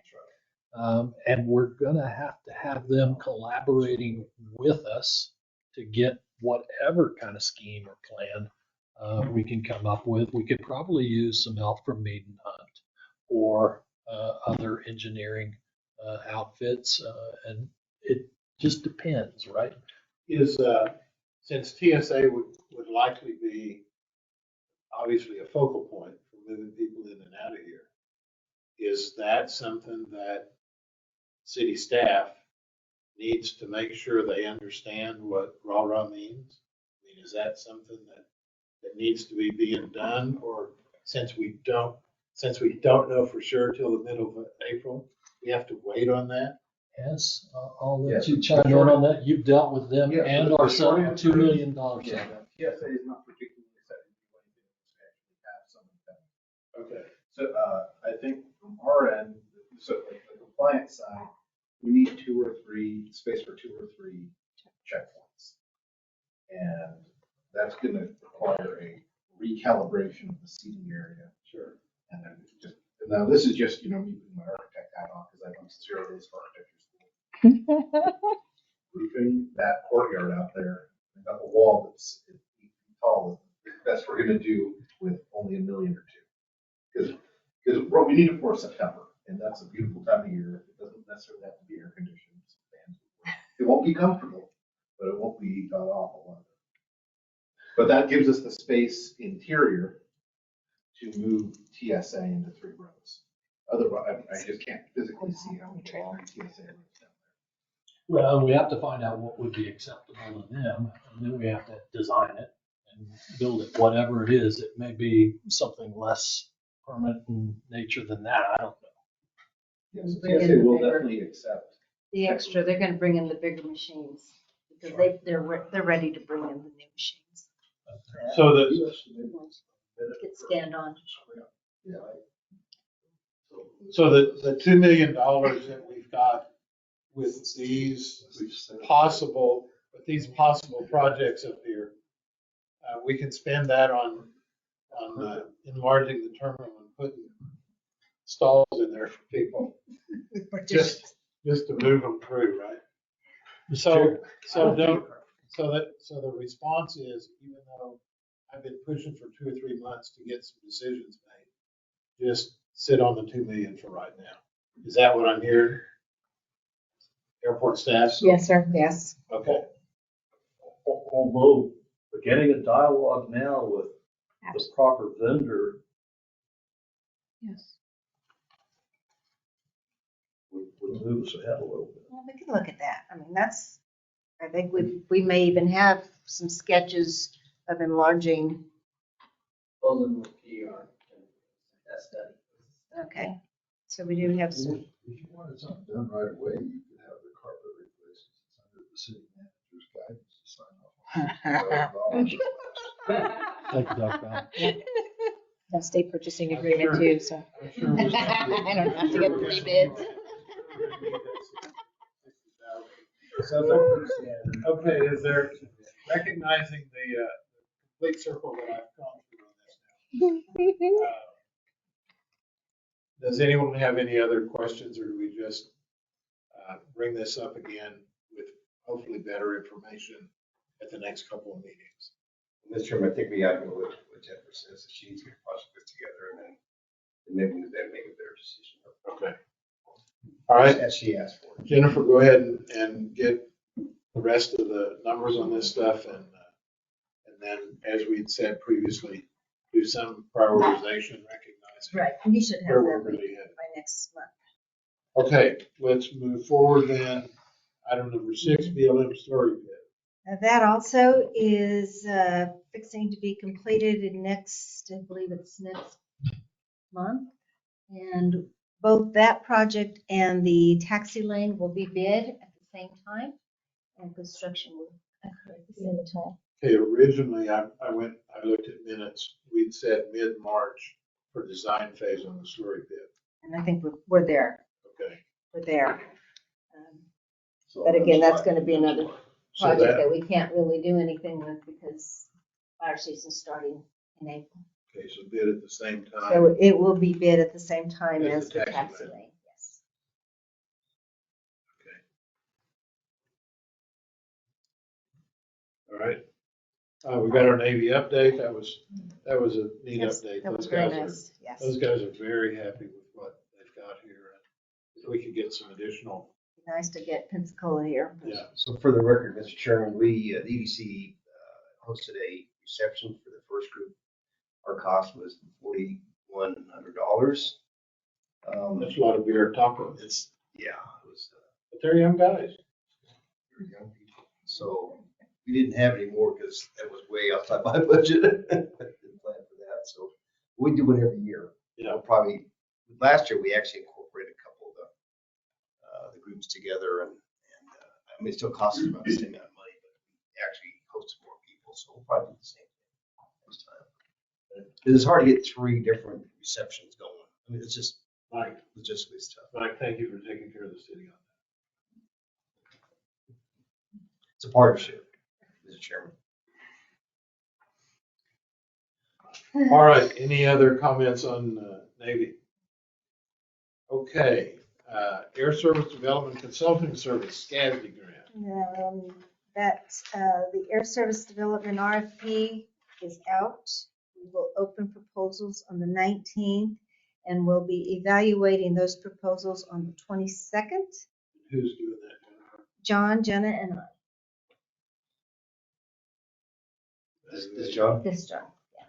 And we're going to have them collaborating with us to get whatever kind of scheme or plan we can come up with. We could probably use some help from Maiden Hunt or other engineering outfits, and it just depends, right? Since TSA would likely be obviously a focal point for moving people in and out of here, is that something that city staff needs to make sure they understand what RARA means? I mean, is that something that needs to be being done, or since we don't know for sure till the middle of April, we have to wait on that? Yes, I'll let Yes. you chime in on that. You've dealt with them Yeah, and the our short $2 million. Yeah, TSA is not particularly set in when we actually have something done. Okay. So, I think from our end, so like the compliance side, we need space for two or three checkpoints. And that's gonna require a recalibration of the seating area. Sure. And then now this is just, me putting my architect hat on, because I went to 0 days for architecture school. Roofing that courtyard out there, and got a wall that's 8 feet tall, that's what we're gonna do with only $1 million or $2 million. Because we need it for September, and that's a beautiful time of year. It doesn't necessarily have to be air conditioned. It won't be comfortable, but it won't be god awful. But that gives us the space interior to move TSA into 3 rows. Otherwise, I just can't physically see how many TSA rows down there. Well, we have to find out what would be acceptable to them, and then we have to design it and build it, whatever it is. It may be something less permanent in nature than that. I don't know. Yes, Bring in TSA the will bigger- definitely accept. The extra, they're gonna bring in the bigger machines because they're ready to bring in the new machines. So the Get scanned on. So the $2 million that we've got with these possible projects up here, we can spend that on enlarging the terminal and putting stalls in there for people, just to move them through, right? So the response is, even though I've been pushing for 2 or 3 months to get some decisions made, just sit on the 2 million for right now. Is that what I'm hearing? Airport staff? Yes, sir. Yes. Okay. Although Beginning a dialogue now with the proper vendor Yes. would move us ahead a little bit. Well, we can look at that. I mean, I think we may even have some sketches of enlarging. Those are the PR, that study. Okay, so we do have some. If you wanted something done right away, you could have the carpet replaced. It's under the city manager's guidance to sign off. Thank you, Dr. Bell. That state purchasing agreement too, so. I don't have to get three bids. Okay, is there, recognizing the complete circle that I've gone through on this now. Does anyone have any other questions, or do we just bring this up again with hopefully better information at the next couple of meetings? Mr. Chairman, I think we have to go with Jennifer says, she needs to get a project this together and then maybe then make a better decision. Okay. All right. As she asked for. Jennifer, go ahead and get the rest of the numbers on this stuff, and then, as we'd said previously, do some prioritization, recognizing Right, and you should have where we're that really headed. by next month. Okay, let's move forward then. Item number 6, BLM slurry pit. Now that also is fixing to be completed in next, I believe it's next month. And both that project and the taxi lane will be bid at the same time, and construction will occur at the same time. Okay, originally, I looked at minutes, we'd said mid-March for design phase on the slurry pit. And I think we're there, Okay. we're there. So But again, that's gonna be another So project that we can't really do anything with because fire season's starting in April. Okay, so bid at the same time. So it will be bid at the same time As as the the taxi taxi lane. lane, yes. All right. We got our Navy update. That was a neat Yes, update. that was Those very guys are, nice, yes. those guys are very happy with what they've got here. If we could get some additional, Nice to get Pensacola here. yeah. So for the record, Mr. Chairman, we, the EDC hosted a reception for the first group. Our cost was $4,100. That's a lot of beer taco. It's, yeah, it was, But they're young guys. very young people. So we didn't have any more because that was way outside my budget. Didn't plan for that. So we do it every year. Yeah. We'll probably, last year, we actually incorporated a couple of the groups together and I mean, it still costs us about the same amount of money, but we actually hosted more people. So we'll probably do the same thing next time. It's hard to get 3 different receptions going. I mean, it's just Mike, logistically tough. Mike, thank you for taking care of the city on It's a partnership, Mr. Chairman. that. All right, any other comments on Navy? Okay, Air Service Development Consulting Service, SCASD grant. The Air Service Development RFP is out. We will open proposals on the 19th, and we'll be evaluating those proposals on the 22nd. Who's doing that? John, Jenna, and I. This John? This John, yeah.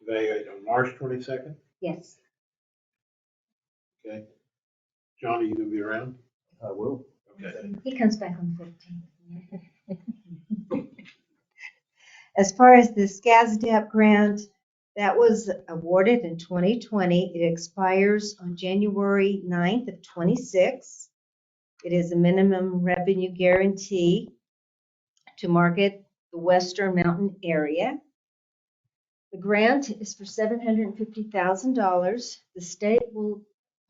Evaluate on March 22nd? Yes. Okay. John, are you gonna be around? I will. Okay. He comes back on the 15th. As far as the SCASDAP grant, that was awarded in 2020. It expires on January 9th of 26. It is a minimum revenue guarantee to market the Western Mountain area. The grant is for $750,000. The state will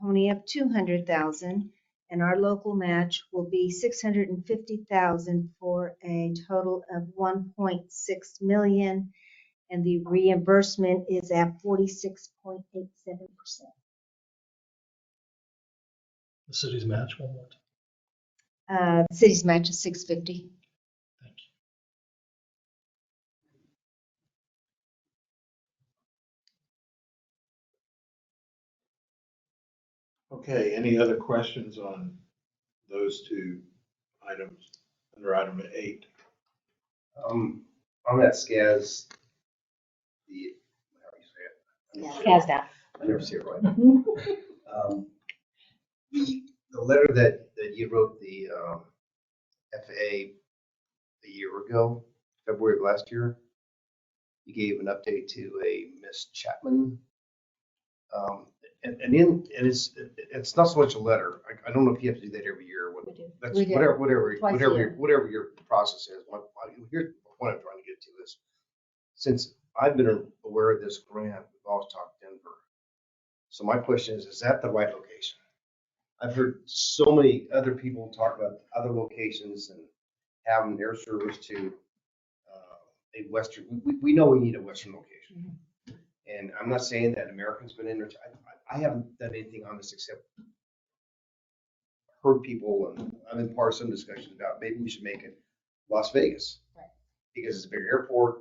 pony up $200,000, and our local match will be $650,000 for a total of $1.6 million, and the reimbursement is at 46.87%. The city's match one more time. The city's match is $650,000. Thank you. Okay, any other questions on those 2 items under item 8? on that SCAS, how do you say it? CASDAP. I never say it right. The letter that you wrote the FAA a year ago, February of last year, you gave an update to a Miss Chapman. And it's not so much a letter. I don't know if you have to do that every year. We do. That's We do. Twice a year. whatever your process is. Here's what I'm trying to get to is, since I've been aware of this grant, we've always talked Denver. So my question is that the right location? I've heard so many other people talk about other locations and having air service to a western. We know we need a western location. And I'm not saying that American's been in there. I haven't done anything on this except heard people, and I've been part of some discussions about maybe we should make it Las Vegas. Right. Because it's a big airport.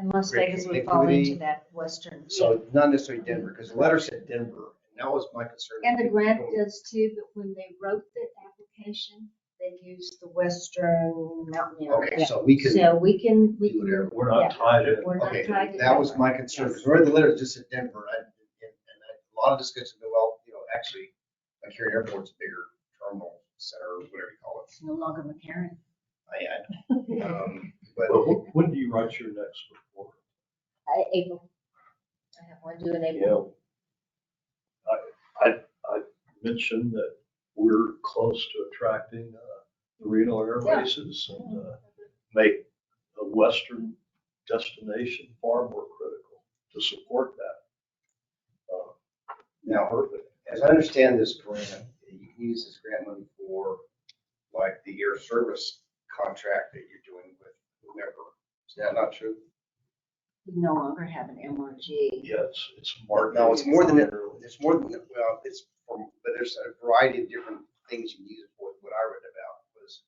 And Las Great Vegas would fall into connectivity. that western. So not necessarily Denver, because the letter said Denver, and that was my concern. And the grant does too, but when they wrote the application, they used the western mountain area. Okay, so we could So we can, do whatever. We're not Yeah. tied in. we're not Okay, tied to that was that. my concern, because the letter just said Denver, and a lot of discussion, well, actually, McCarran Airport's a bigger terminal center, whatever you call it. It's no longer McCarran. But Well, when do you write your next report? April. I have one due in You April. know, I mentioned that we're close to attracting the Reno Air Yeah. Bases and make a western destination far more critical to support that. now, as I understand this grant, you can use this grant money for like the air service contract that you're doing with whoever. Is that not true? We no longer have an MRG. Yeah, it's marketing. No, it's more than that. It's more than, well, but there's a variety of different things you can use it for. What I read about was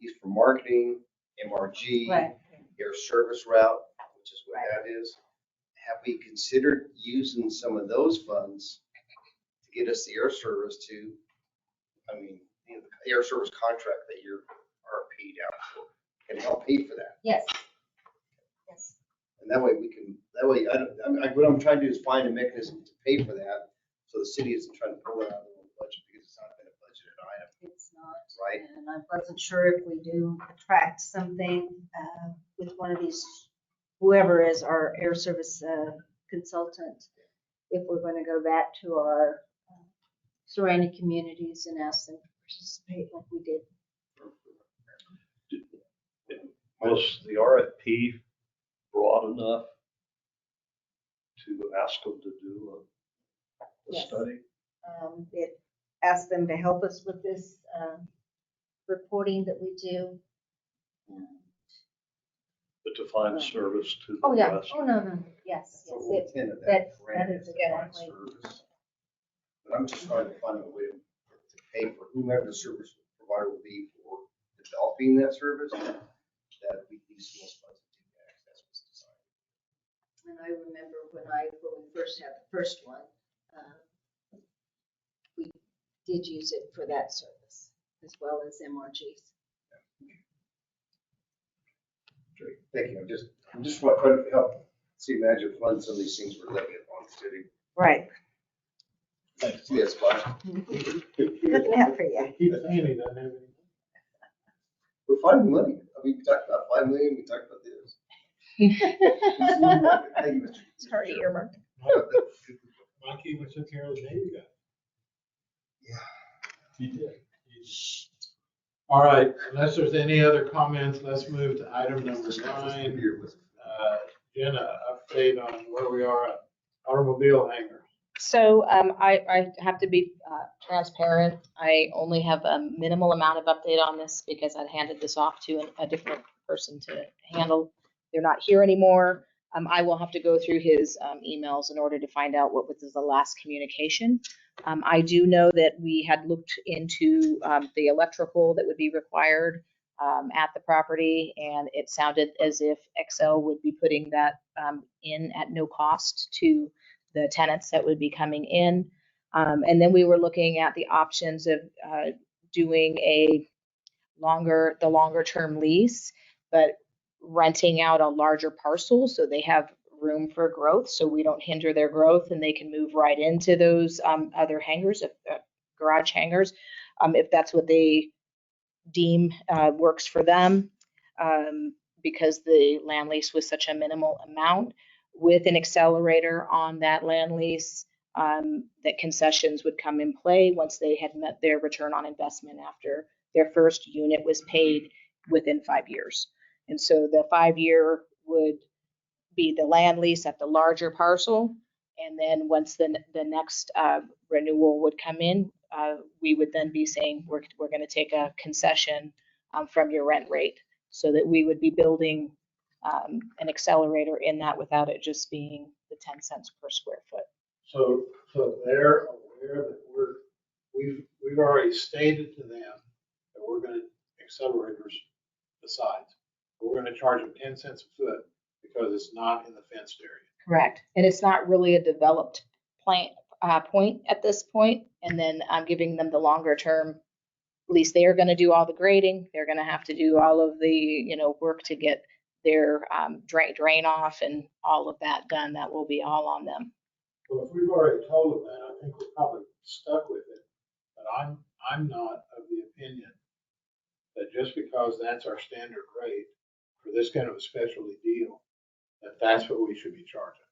used for marketing, MRG, Right. air service route, which is what that is. Have we considered using some of those funds to get us the air service to, the air service contract that you're RFP'd out for? Can help pay for that. Yes. Yes. And that way what I'm trying to do is find a mechanism to pay for that, so the city isn't trying to pull it out of their own budget, because it's not been a budgeted item. It's not. Right. And I wasn't sure if we do attract something with one of these, whoever is our air service consultant, if we're going to go back to our surrounding communities and ask them to participate like we did. Was the RFP broad enough to ask them to do a Yes. study? It asked them to help us with this reporting that we do. But to find service to the Oh, yeah. west? Oh, no. Yes. So Yes. the It, intent of that grant is to find exactly. service. But I'm just trying to find a way to pay for whomever the service provider will be for developing that service, that we use those funds to do that. That's what's decided. And I remember when we first had the first one, we did use it for that service as well as MRGs. Great, thank you. I'm just trying to help city manager fund some of these things we're levying on the city. Right. Thanks. Yes, bye. Good enough for you. Keep saying he doesn't have any. We're finding money. We talked about 5 million, we talked about this. Thank you, Mr. It's already earmarked. Monkey was took care of the Navy guy. Yeah. He did. All right, unless there's any other comments, let's move to item number 9. Jenna, update on where we are at automobile hangars. So I have to be transparent. I only have a minimal amount of update on this because I'd handed this off to a different person to handle. They're not here anymore. I will have to go through his emails in order to find out what was the last communication. I do know that we had looked into the electrical that would be required at the property, and it sounded as if Excel would be putting that in at no cost to the tenants that would be coming in. And then we were looking at the options of doing the longer term lease, but renting out a larger parcel so they have room for growth, so we don't hinder their growth and they can move right into those other hangars, garage hangars, if that's what they deem works for them, because the land lease was such a minimal amount. With an accelerator on that land lease, that concessions would come in play once they had met their return on investment after their first unit was paid within 5 years. And so the 5-year would be the land lease at the larger parcel. And then once the next renewal would come in, we would then be saying, we're going to take a concession from your rent rate, so that we would be building an accelerator in that without it just being the 10 cents per square foot. So they're aware that we've already stated to them that we're gonna accelerators besides. We're gonna charge them 10 cents a foot because it's not in the fenced area. Correct. And it's not really a developed point at this point. And then I'm giving them the longer term lease. They are going to do all the grading. They're going to have to do all of the, work to get their drain off and all of that done. That will be all on them. Well, if we've already told them that, I think we're probably stuck with it. But I'm not of the opinion that just because that's our standard rate for this kind of a specialty deal, that's what we should be charging.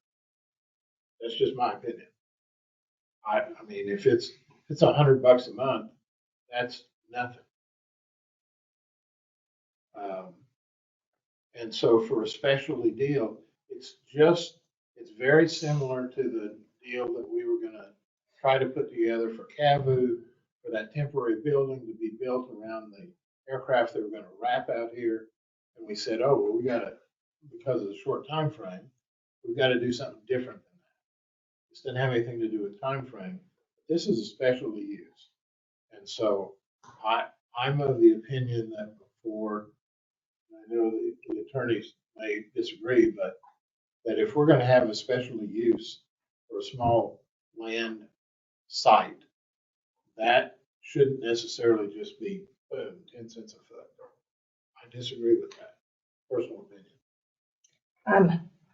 That's just my opinion. I mean, if it's $100 a month, that's nothing. And so for a specialty deal, it's very similar to the deal that we were gonna try to put together for CAVU, for that temporary building to be built around the aircraft that we're gonna wrap out here. And we said, oh, well, we gotta, because of the short time frame, we've got to do something different than that. This didn't have anything to do with time frame. This is a specialty use. And so I'm of the opinion that before, I know the attorneys may disagree, but that if we're going to have a specialty use for a small land site, that shouldn't necessarily just be 10 cents a foot. I disagree with that, personal opinion.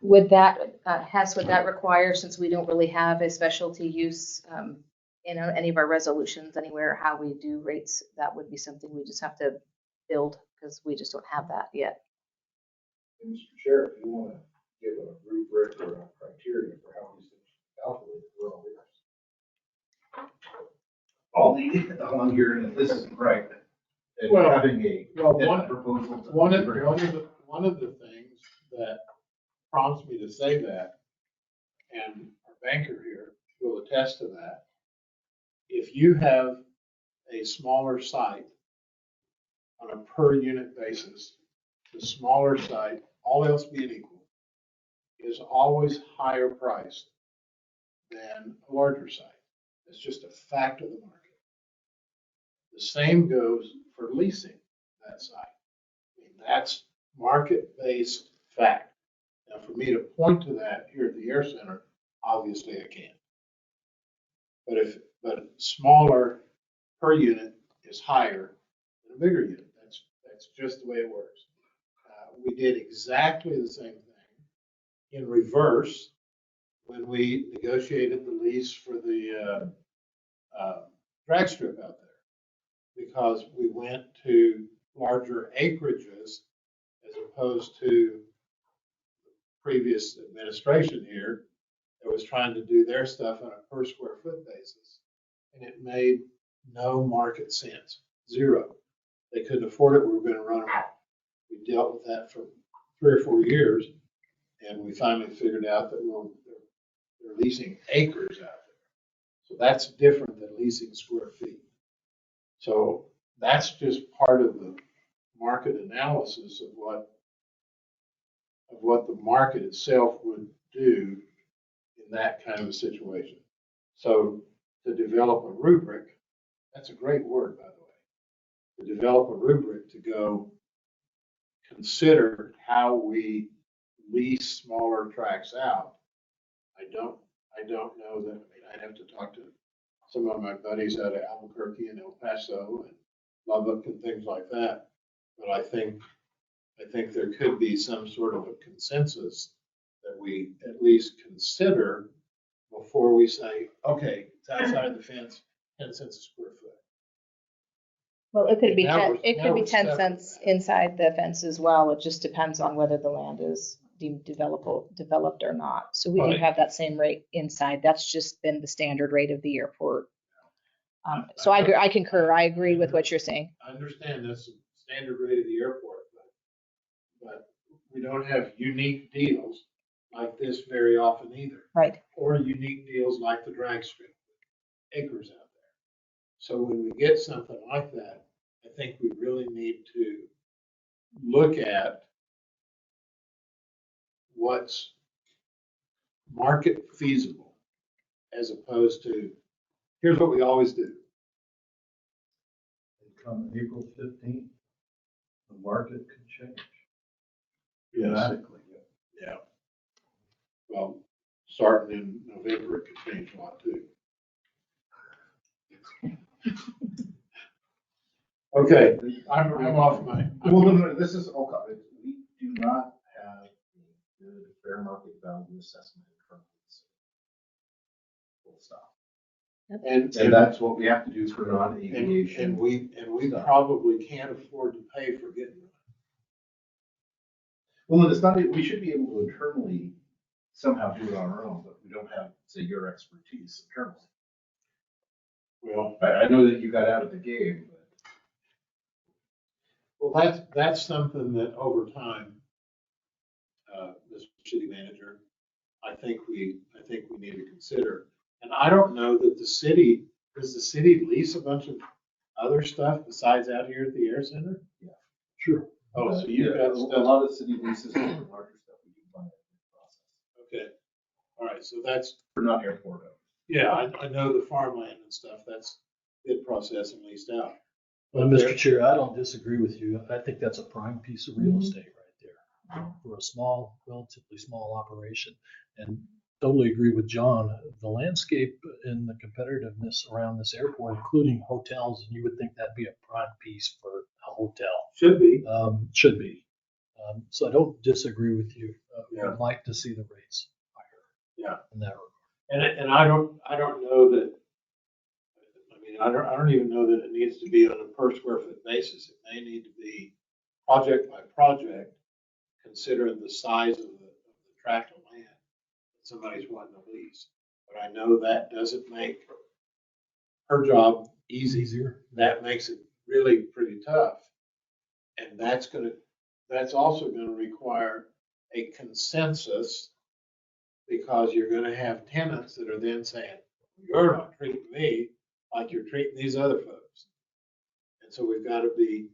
Would that, Hess, would that require, since we don't really have a specialty use in any of our resolutions anywhere, how we do rates, that would be something we just have to build, because we just don't have that yet. Mr. Sheriff, if you want to give a rubric or a criteria for how these things calculate, we're all ears. All I'm hearing is this isn't right. And Well, having a one proposal. one of the things that prompts me to say that, and our banker here will attest to that, if you have a smaller site on a per unit basis, the smaller site, all else being equal, is always higher priced than a larger site. It's just a fact of the market. The same goes for leasing that site. I mean, that's market-based fact. Now, for me to point to that here at the Air Center, obviously I can't. But smaller per unit is higher than a bigger unit. That's just the way it works. We did exactly the same thing in reverse when we negotiated the lease for the drag strip out there, because we went to larger acreages as opposed to previous administration here that was trying to do their stuff on a per square foot basis. And it made no market sense, zero. They couldn't afford it, we were gonna run them off. We dealt with that for 3 or 4 years, and we finally figured out that, well, they're leasing acres out there. So that's different than leasing square feet. So that's just part of the market analysis of what the market itself would do in that kind of a situation. So to develop a rubric, that's a great word, by the way, to develop a rubric to go consider how we lease smaller tracts out. I don't know that. I mean, I'd have to talk to some of my buddies out of Albuquerque and El Paso and Lubbock and things like that. But I think I think there could be some sort of a consensus that we at least consider before we say, okay, it's outside the fence, 10 cents a square foot. Well, it could be, Now we're- it now could be we're 10 stuck with cents that. inside the fence as well. It just depends on whether the land is deemed developed or not. So we can Right. have that same rate inside. That's just been the standard rate of the airport. So I agree, I concur. I agree with what you're saying. I understand that's the standard rate of the airport, but we don't have unique deals like this very often either. Right. Or unique deals like the drag strip, acres out there. So when we get something like that, I think we really need to look at what's market feasible as opposed to, here's what we always do. Come April 15th, the market could change Yes. dramatically. Yeah. Well, starting in November, it could change a lot too. Okay, I'm off my. Well, no, this is, okay, we do not have a good fair market value assessment from this. Full stop. And And that's what we have to do for And non-aviation. we probably can't afford to pay for getting one. Well, it's not, we should be able to internally somehow do it on our own, but we don't have, say, your expertise internally. Well, I know that you got out of the game, but. well, that's something that over time, Mr. City Manager, I think we need to consider. And I don't know that does the city lease a bunch of other stuff besides out here at the Air Center? Yeah. Sure. Oh, so you've Yeah, got a stuff. lot of city leases and the larger stuff we do find in the process. Okay. All right, so that's, For not airport. yeah, I know the farmland and stuff, that's bid process and leased out. Well, But Mr. Chair, I don't disagree with you. I think that's a prime piece of real Mhm. estate right there for a small, relatively small operation. And totally agree with John. The landscape and the competitiveness around this airport, including hotels, and you would think that'd be a prime piece for a hotel. Should be. Should be. So I don't disagree with you. Yeah. I'd like to see the rates higher. Yeah. In that regard. And I don't know that, I mean, I don't even know that it needs to be on a per square foot basis. It may need to be project by project, considering the size of the tract of land that somebody's wanting to lease. But I know that doesn't make her job easier. That makes it really pretty tough. And that's also gonna require a consensus, because you're gonna have tenants that are then saying, you're not treating me like you're treating these other folks. And so we've got to be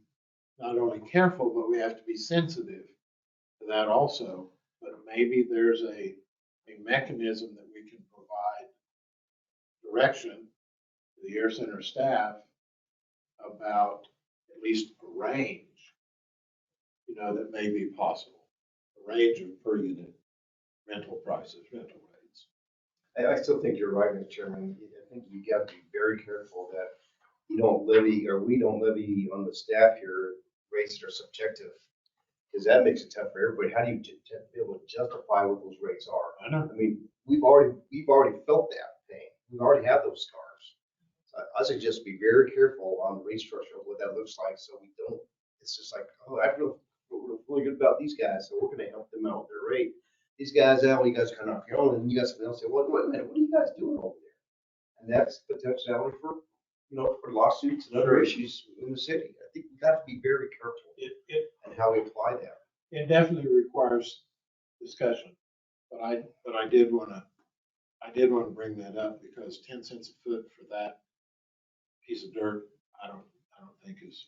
not only careful, but we have to be sensitive to that also. But maybe there's a mechanism that we can provide direction to the Air Center staff about at least a range, that may be possible. A range of per unit rental prices, rental rates. I still think you're right, Mr. Chairman. I think you got to be very careful that you don't levy, or we don't levy on the staff here rates that are subjective, because that makes it tough for everybody. How do you be able to justify what those rates are? I know. I mean, we've already felt that pain. We already have those scars. So I suggest be very careful on the rate structure of what that looks like, so we don't. It's just like, oh, I feel really good about these guys, so we're going to help them out with their rate. These guys out, you guys kind of your own, and you got something else. Say, well, wait a minute, what are you guys doing over there? And that's potentiality for, for lawsuits and other issues in the city. I think we got to be very careful in how we apply that. It definitely requires discussion, but I did want to bring that up because 10 cents a foot for that piece of dirt, I don't think it's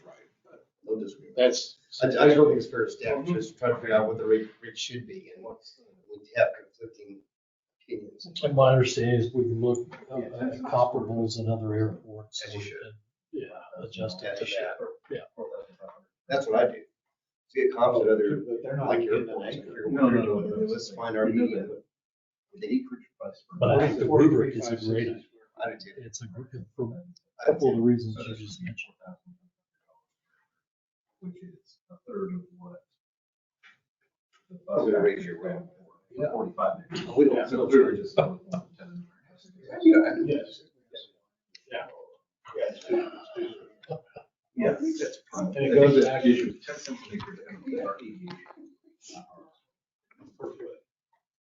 right. But No disagreement. that's I just don't think it's fair to staff just try to figure out what the rate should be and what's we have conflicting opinions. And my understanding is we can look at comparables in other airports. As you should. and, Yeah, adjust it to that. Yeah. That's what I do. See a comp with other, but they're not like even your getting an acre. No. Let's find our median. They eat for price. But I think the rubric is a great idea. I do too. It's a for a couple of the reasons you just mentioned. which is a third of what. the I'm gonna raise your rent. rent. Yeah. 45 minutes. We don't- So we were just. Yes. Yeah. And it goes back to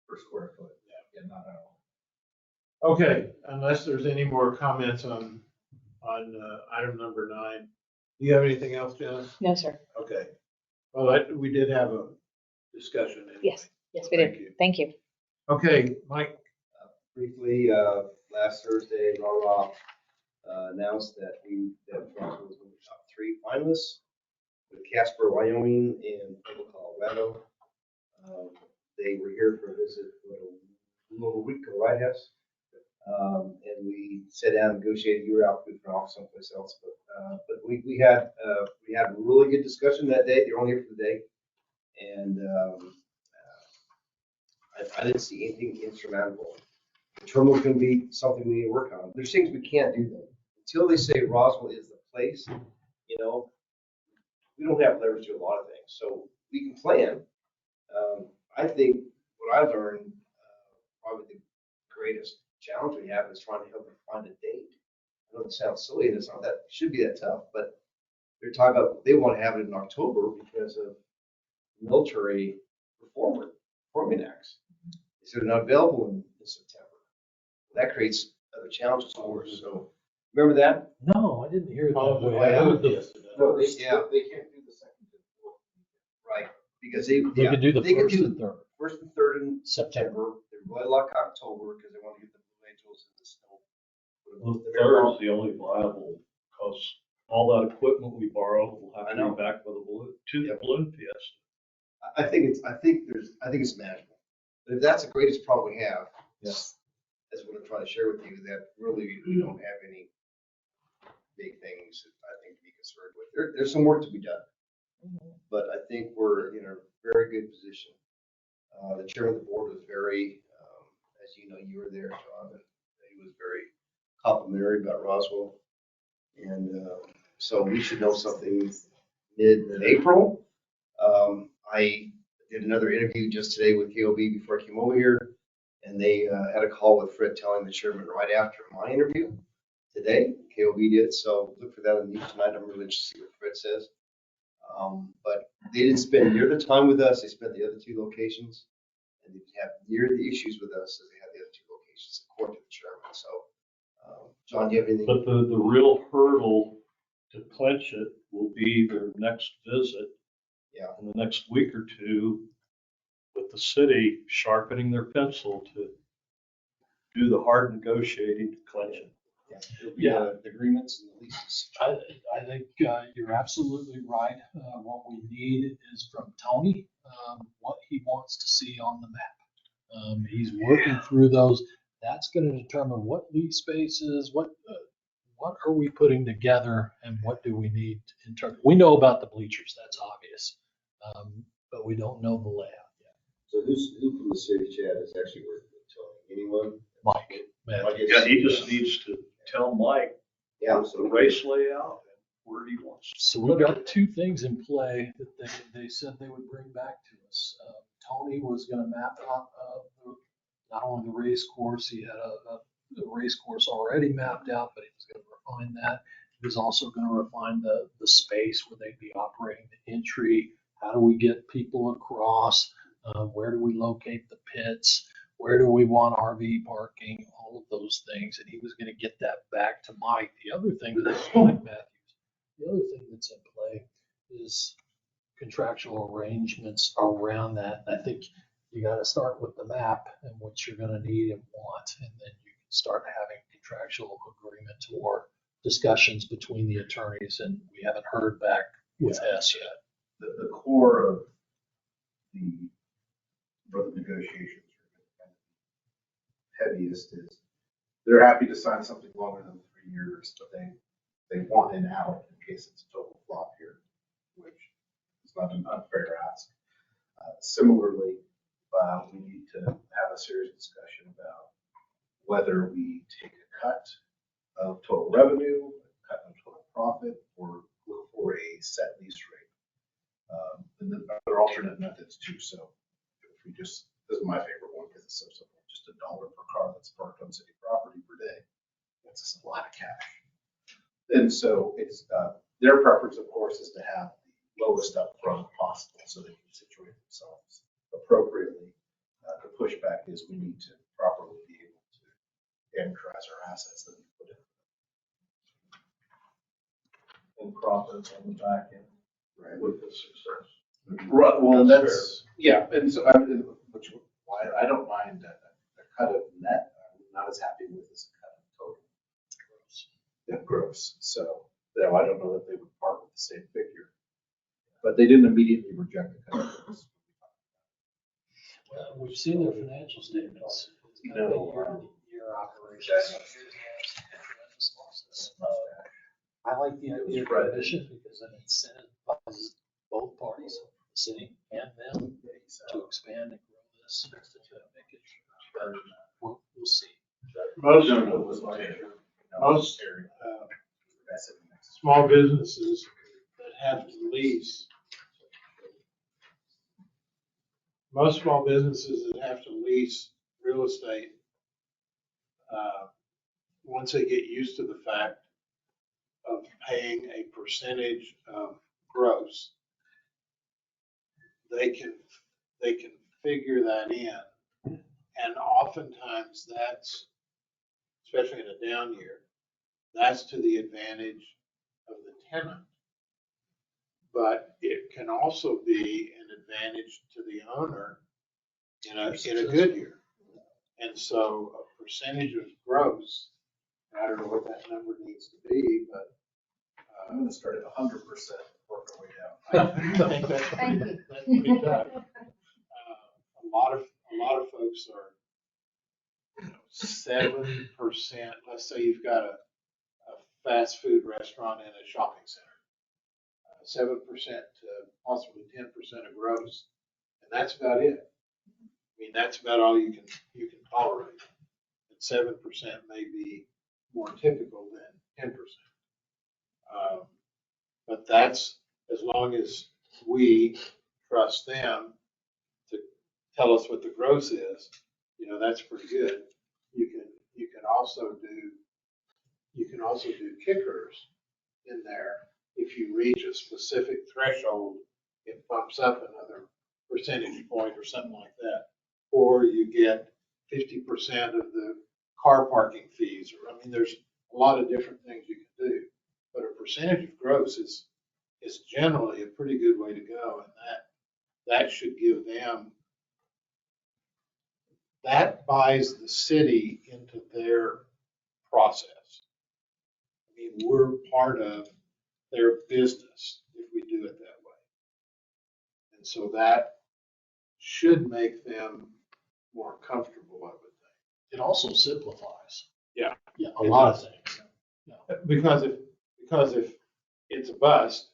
Per square foot. Yeah, not at all. Okay, unless there's any more comments on item number 9. Do you have anything else, Janice? No, sir. Okay. Well, we did have a discussion. Anyway. Yes, yes, we Thank did. you. Thank you. Okay, Mike, Briefly, last Thursday, RAW announced that Bronco was one of the top 3 finalists with Casper, Wyoming, and Pueblo, Colorado. They were here for a visit a little over a week ago, right, Hess? And we sat down and negotiated. You were out good for off someplace else, but we had a really good discussion that day. They were only here for the day, and I didn't see anything insurmountable. The terminal can be something we need to work on. There's things we can't do though. Until they say Roswell is the place, we don't have leverage to a lot of things. So we can plan. I think what I learned, probably the greatest challenge we have is trying to help them find a date. I know it sounds silly and it's not that, it should be that tough, but they're talking about, they want to have it in October because of military performing acts. So they're not available in September. That creates other challenges for us. So remember that? No, I didn't hear it Oh, that way. I I heard heard the- this. No, They can't do the second and fourth. Right, because they They could do the they could first do and third. first and third in September. September. They really like October because they want to get the Blue Angels in the snow. Well, the third is the only viable, because all that equipment we borrow will have I to know. be back with a balloon, to the Yep. balloon fiesta. I think it's manageable. But if that's the greatest problem we have, Yes. that's what I'm trying to share with you, that really we don't have any big things that I think to be concerned with. There's some work to be done, but I think we're in a very good position. The chairman of the board was very, as you know, you were there, John, and he was very complimentary about Roswell. And so we should know something mid-April. I did another interview just today with KOB before I came over here, and they had a call with Fred telling the chairman right after my interview today. KOB did, so look for that on the news tonight. I'm really interested to see what Fred says. But they didn't spend near the time with us. They spent the other 2 locations, and they have near the issues with us as they have the other 2 locations, according to the chairman. So, John, do you have anything? But the real hurdle to clinch it will be their next visit. Yeah. In the next week or 2, with the city sharpening their pencil to do the hard negotiating to clinch it. Yeah. The agreements and the leases. I think you're absolutely right. What we need is from Tony, what he wants to see on the map. He's working through those. That's going to determine what lease spaces, what are we putting together, and what do we need in terms. We know about the bleachers, that's obvious, but we don't know the layout yet. So who from the city, Chad, is actually working with Tony? Anyone? Mike, Matthews. Yeah, he just needs to tell Mike Yeah. the race layout and where he wants. So we've got 2 things in play that they said they would bring back to us. Tony was going to map out not only the race course, he had a race course already mapped out, but he was going to refine that. He was also going to refine the space where they'd be operating the entry. How do we get people across? Where do we locate the pits? Where do we want RV parking? All of those things. And he was going to get that back to Mike. The other thing that's Mike Matthews. The other thing that's in play is contractual arrangements around that. I think you got to start with the map and what you're going to need and want, and then you can start having contractual agreement or discussions between the attorneys. And we haven't heard back with S yet. The core of where the negotiations are heaviest is they're happy to sign something longer than 3 years, but they want an out in case it's a total flop here, which is not an unfair ask. Similarly, we need to have a serious discussion about whether we take a cut of total revenue, a cut of total profit, or look for a set lease rate. and then other alternate methods too. So if we just, this is my favorite one because it's so simple, just $1 per car that's parked on city property per day. That's just a lot of cash. And so it's, their preference, of course, is to have the lowest upfront possible so they can situate themselves appropriately. The pushback is we need to properly be able to amortize our assets that we put in. And profits on the back end. Right. With the success. Right, well, and That's that's, yeah, and so, which, why, I don't mind a cut of net, I'm not as happy with as a cut of total. Yeah, gross, so, no, I don't know that they would part with the same figure. But they didn't immediately reject the cut of gross. Well, we've seen their financial statements. It's kind of a year operation. I like the idea of commission because then it incentivizes both parties, the city and them, to expand and grow this. To make it better. We'll see. Most small businesses that have to lease, most small businesses that have to lease real estate, once they get used to the fact of paying a percentage of gross, they can figure that in. And oftentimes that's, especially in a down year, that's to the advantage of the tenant. But it can also be an advantage to the owner in a good year. And so a percentage of gross, I don't know what that number needs to be, but I'm gonna start at 100%, work our way down. I think that's Thank you. that's pretty tough. A lot of folks are 7%. Let's say you've got a fast food restaurant in a shopping center, 7% to possibly 10% of gross, and that's about it. I mean, that's about all you can tolerate. And 7% may be more typical than 10%. But that's as long as we trust them to tell us what the gross is, that's pretty good. You can also do kickers in there. If you reach a specific threshold, it bumps up another percentage point or something like that. Or you get 50% of the car parking fees. Or, I mean, there's a lot of different things you can do. But a percentage of gross is generally a pretty good way to go, and that should give them, that buys the city into their process. I mean, we're part of their business if we do it that way. And so that should make them more comfortable, I would think. It also simplifies. Yeah. Yeah, a lot of things. Yeah. Because if it's a bust,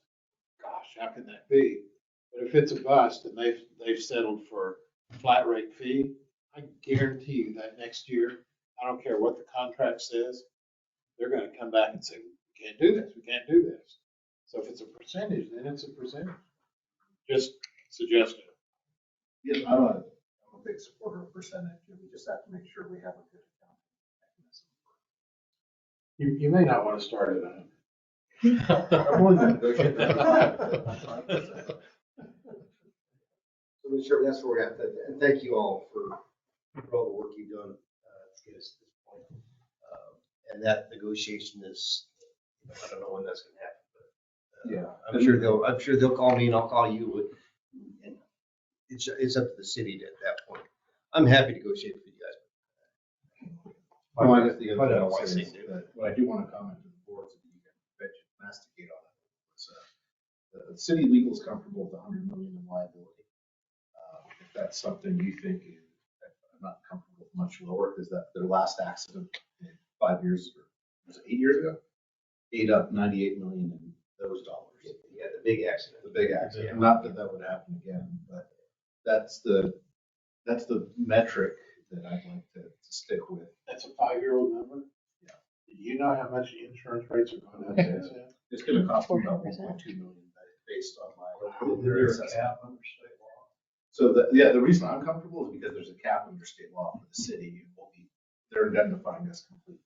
gosh, how can that be? But if it's a bust and they've settled for a flat rate fee, I guarantee you that next year, I don't care what the contract says, they're going to come back and say, we can't do this, we can't do this. So if it's a percentage, then it's a percentage. Just suggesting. Yeah, I'm a big supporter of percentage, and we just have to make sure we have a good accounting mechanism. You may not want to start at 100. I'm willing to negotiate that. So, Mr. Chairman, that's where we're at. And thank you all for all the work you've done to get us to this point. And that negotiation is, I don't know when that's going to happen, but Yeah, I'm sure they'll call me and I'll call you. And it's up to the city at that point. I'm happy to negotiate with you guys. Well, I guess the I other don't know thing why I I say say is that what I do want to comment to the board, so that you can masticate on it, was the city legal is comfortable with $100 million in liability. If that's something you think I'm not comfortable with much lower, because that their last accident 5 years, or was it 8 years ago, ate up $98 million in those dollars. Yeah, the big accident. The big accident. Not that that would happen again, but that's the metric that I'd like to stick with. That's a 5-year-old number? Yeah. Do you know how much the insurance rates are going up? It's going to cost me about 1.2 million based on Is my. there a assessment. cap under state law? So the reason I'm comfortable is because there's a cap under state law for the city. It will be, they're indemnifying us completely.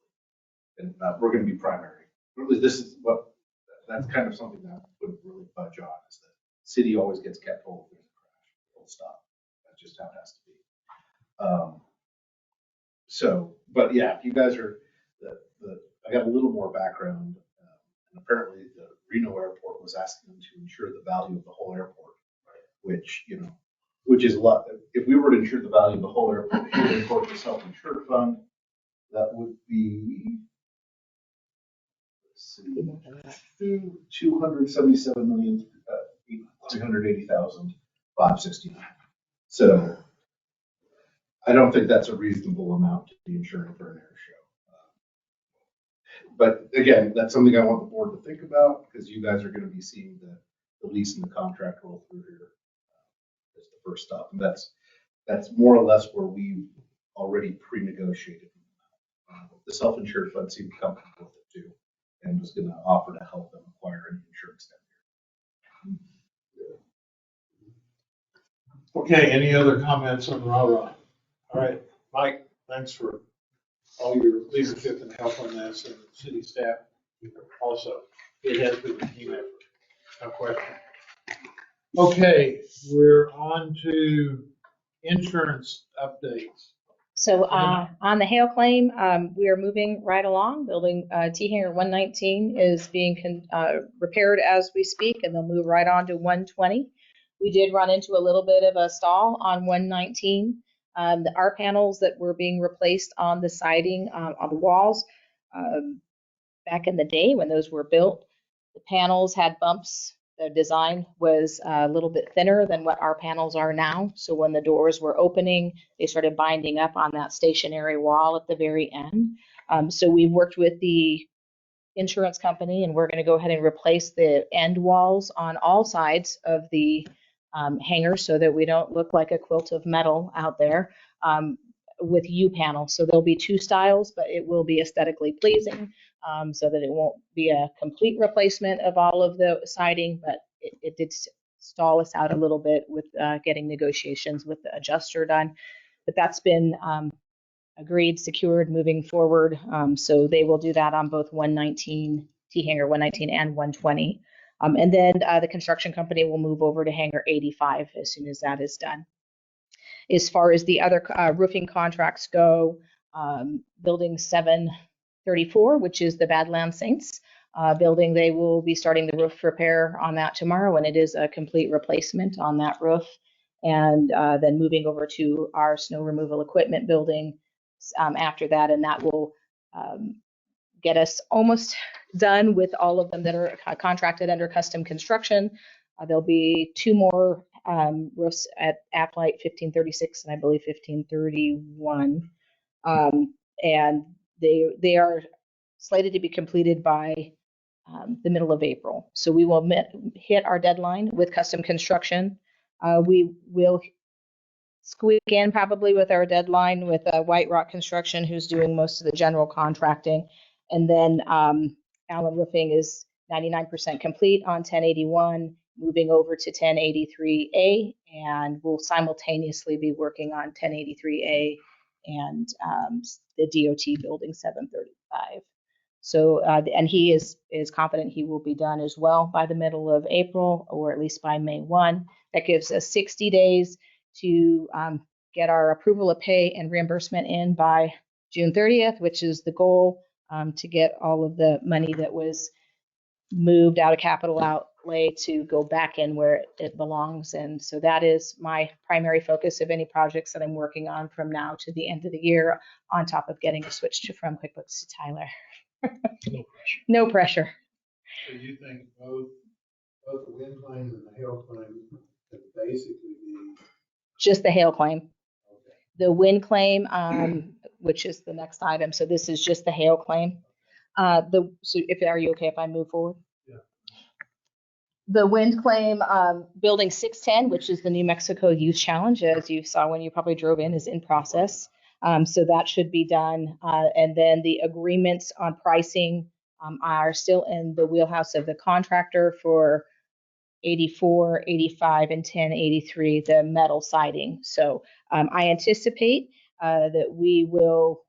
And we're going to be primary. Really, this is that's kind of something that wouldn't really budge on, is that city always gets kept whole if there's a crash. Full stop. That's just how it has to be. So, but yeah, if you guys are, I got a little more background. And apparently the Reno airport was asking them to insure the value of the whole airport, which, which is a lot. If we were to insure the value of the whole airport, the self-insured fund, that would be, let's see, 277,380,569. So I don't think that's a reasonable amount to be insuring for an air show. But again, that's something I want the board to think about, because you guys are going to be seeing the lease and the contract roll through here as the first stop. And that's more or less where we already pre-negotiated. The self-insured fund seemed comfortable with it too, and was going to offer to help them acquire any insurance down here. Okay, any other comments on RARA? All right, Mike, thanks for all your leadership and help on this, and city staff also. It has been a team effort, no question. Okay, we're on to insurance updates. So on the hail claim, we are moving right along. Building T Hangar 119 is being repaired as we speak, and they'll move right on to 120. We did run into a little bit of a stall on 119. The R panels that were being replaced on the siding, on the walls, back in the day when those were built, the panels had bumps. The design was a little bit thinner than what our panels are now. So when the doors were opening, they started binding up on that stationary wall at the very end. So we've worked with the insurance company, and we're going to go ahead and replace the end walls on all sides of the hangar so that we don't look like a quilt of metal out there with U panels. So there'll be two styles, but it will be aesthetically pleasing. So that it won't be a complete replacement of all of the siding, but it did stall us out a little bit with getting negotiations with the adjuster done. But that's been agreed, secured, moving forward. So they will do that on both 119, T Hangar 119 and 120. And then the construction company will move over to Hangar 85 as soon as that is done. As far as the other roofing contracts go, building 734, which is the Badlands Saints building, they will be starting the roof repair on that tomorrow, and it is a complete replacement on that roof. And then moving over to our snow removal equipment building after that, and that will get us almost done with all of them that are contracted under custom construction. There'll be two more roofs at Aplight 1536 and I believe 1531. And they are slated to be completed by the middle of April. So we will hit our deadline with custom construction. We will squeak in probably with our deadline with White Rock Construction, who's doing most of the general contracting. And then Allen Roofing is 99% complete on 1081, moving over to 1083A, and we'll simultaneously be working on 1083A and the DOT building 735. So, and he is confident he will be done as well by the middle of April, or at least by May 1. That gives us 60 days to get our approval of pay and reimbursement in by June 30th, which is the goal, to get all of the money that was moved out of capital outlay to go back in where it belongs. And so that is my primary focus of any projects that I'm working on from now to the end of the year, on top of getting a switch from QuickBooks to Tyler. No pressure. No pressure. So you think both the wind claim and the hail claim could basically be? Just the hail claim. Okay. The wind claim, which is the next item. So this is just the hail claim. So are you okay if I move forward? Yeah. The wind claim, building 610, which is the New Mexico Youth Challenge, as you saw when you probably drove in, is in process. So that should be done. And then the agreements on pricing are still in the wheelhouse of the contractor for 84, 85, and 1083, the metal siding. So I anticipate that we will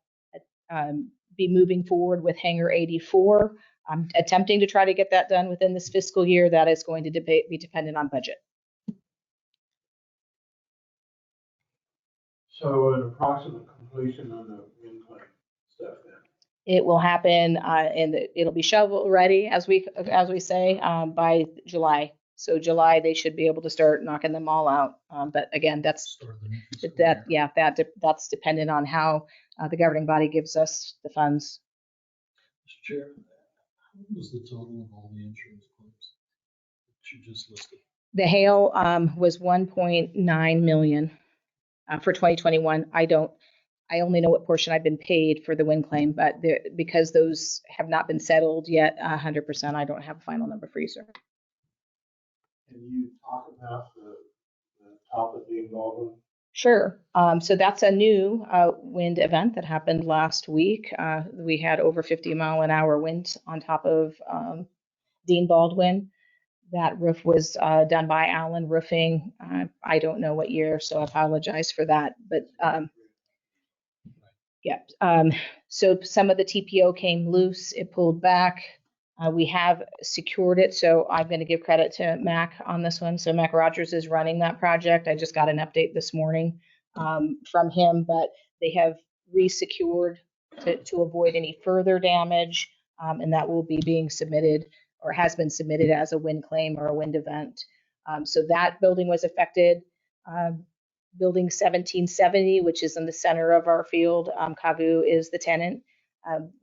be moving forward with hangar 84. I'm attempting to try to get that done within this fiscal year. That is going to be dependent on budget. So an approximate completion on the wind claim stuff then? It will happen and it'll be shovel ready, as we say, by July. So July, they should be able to start knocking them all out. But again, that's dependent on how the governing body gives us the funds. Mr. Chair, what was the total of all the insurance claims that you just listed? The hail was 1.9 million for 2021. I only know what portion I've been paid for the wind claim, but because those have not been settled yet 100%, I don't have a final number for you, sir. Can you talk about the top of the Baldwin? Sure. So that's a new wind event that happened last week. We had over 50-mile-an-hour winds on top of Dean Baldwin. That roof was done by Allen Roofing. I don't know what year, so I apologize for that. But so some of the TPO came loose. It pulled back. We have secured it, so I'm going to give credit to Mac on this one. So Mac Rogers is running that project. I just got an update this morning from him, but they have resecured to avoid any further damage, and that will be being submitted or has been submitted as a wind claim or a wind event. So that building was affected. Building 1770, which is in the center of our field, Kavu is the tenant.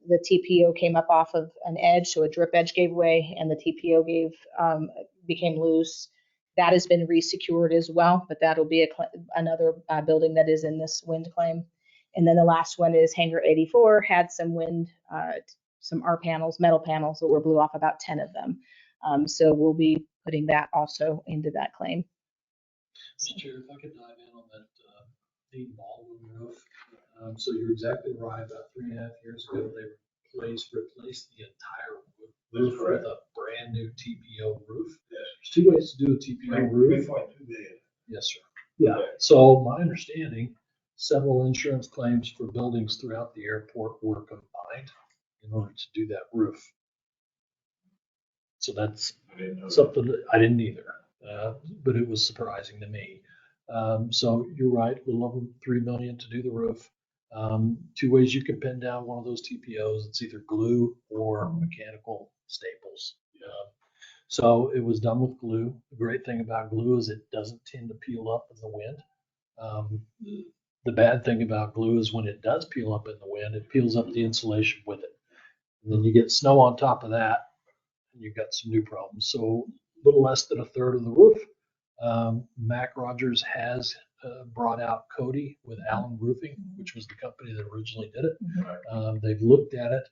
The TPO came up off of an edge, so a drip edge gave way, and the TPO became loose. That has been resecured as well, but that'll be another building that is in this wind claim. And then the last one is Hangar 84, had some wind, some R panels, metal panels that were blew off, about 10 of them. So we'll be putting that also into that claim. Mr. Chair, if I could dive in on that Dean Baldwin roof. So you're exactly right. About 3.5 years ago, they replaced the entire roof with a brand new TPO roof. Yes. There's two ways to do a TPO roof. Yes, sir. Yeah. So my understanding, several insurance claims for buildings throughout the airport were combined in order to do that roof. So that's something that I didn't either, but it was surprising to me. So you're right, a little over $3 million to do the roof. Two ways you can pin down one of those TPOs. It's either glue or mechanical staples. So it was done with glue. The great thing about glue is it doesn't tend to peel up in the wind. The bad thing about glue is when it does peel up in the wind, it peels up the insulation with it. And then you get snow on top of that, and you've got some new problems. So a little less than a third of the roof. Mac Rogers has brought out Cody with Allen Roofing, which was the company that originally did it. They've looked at it.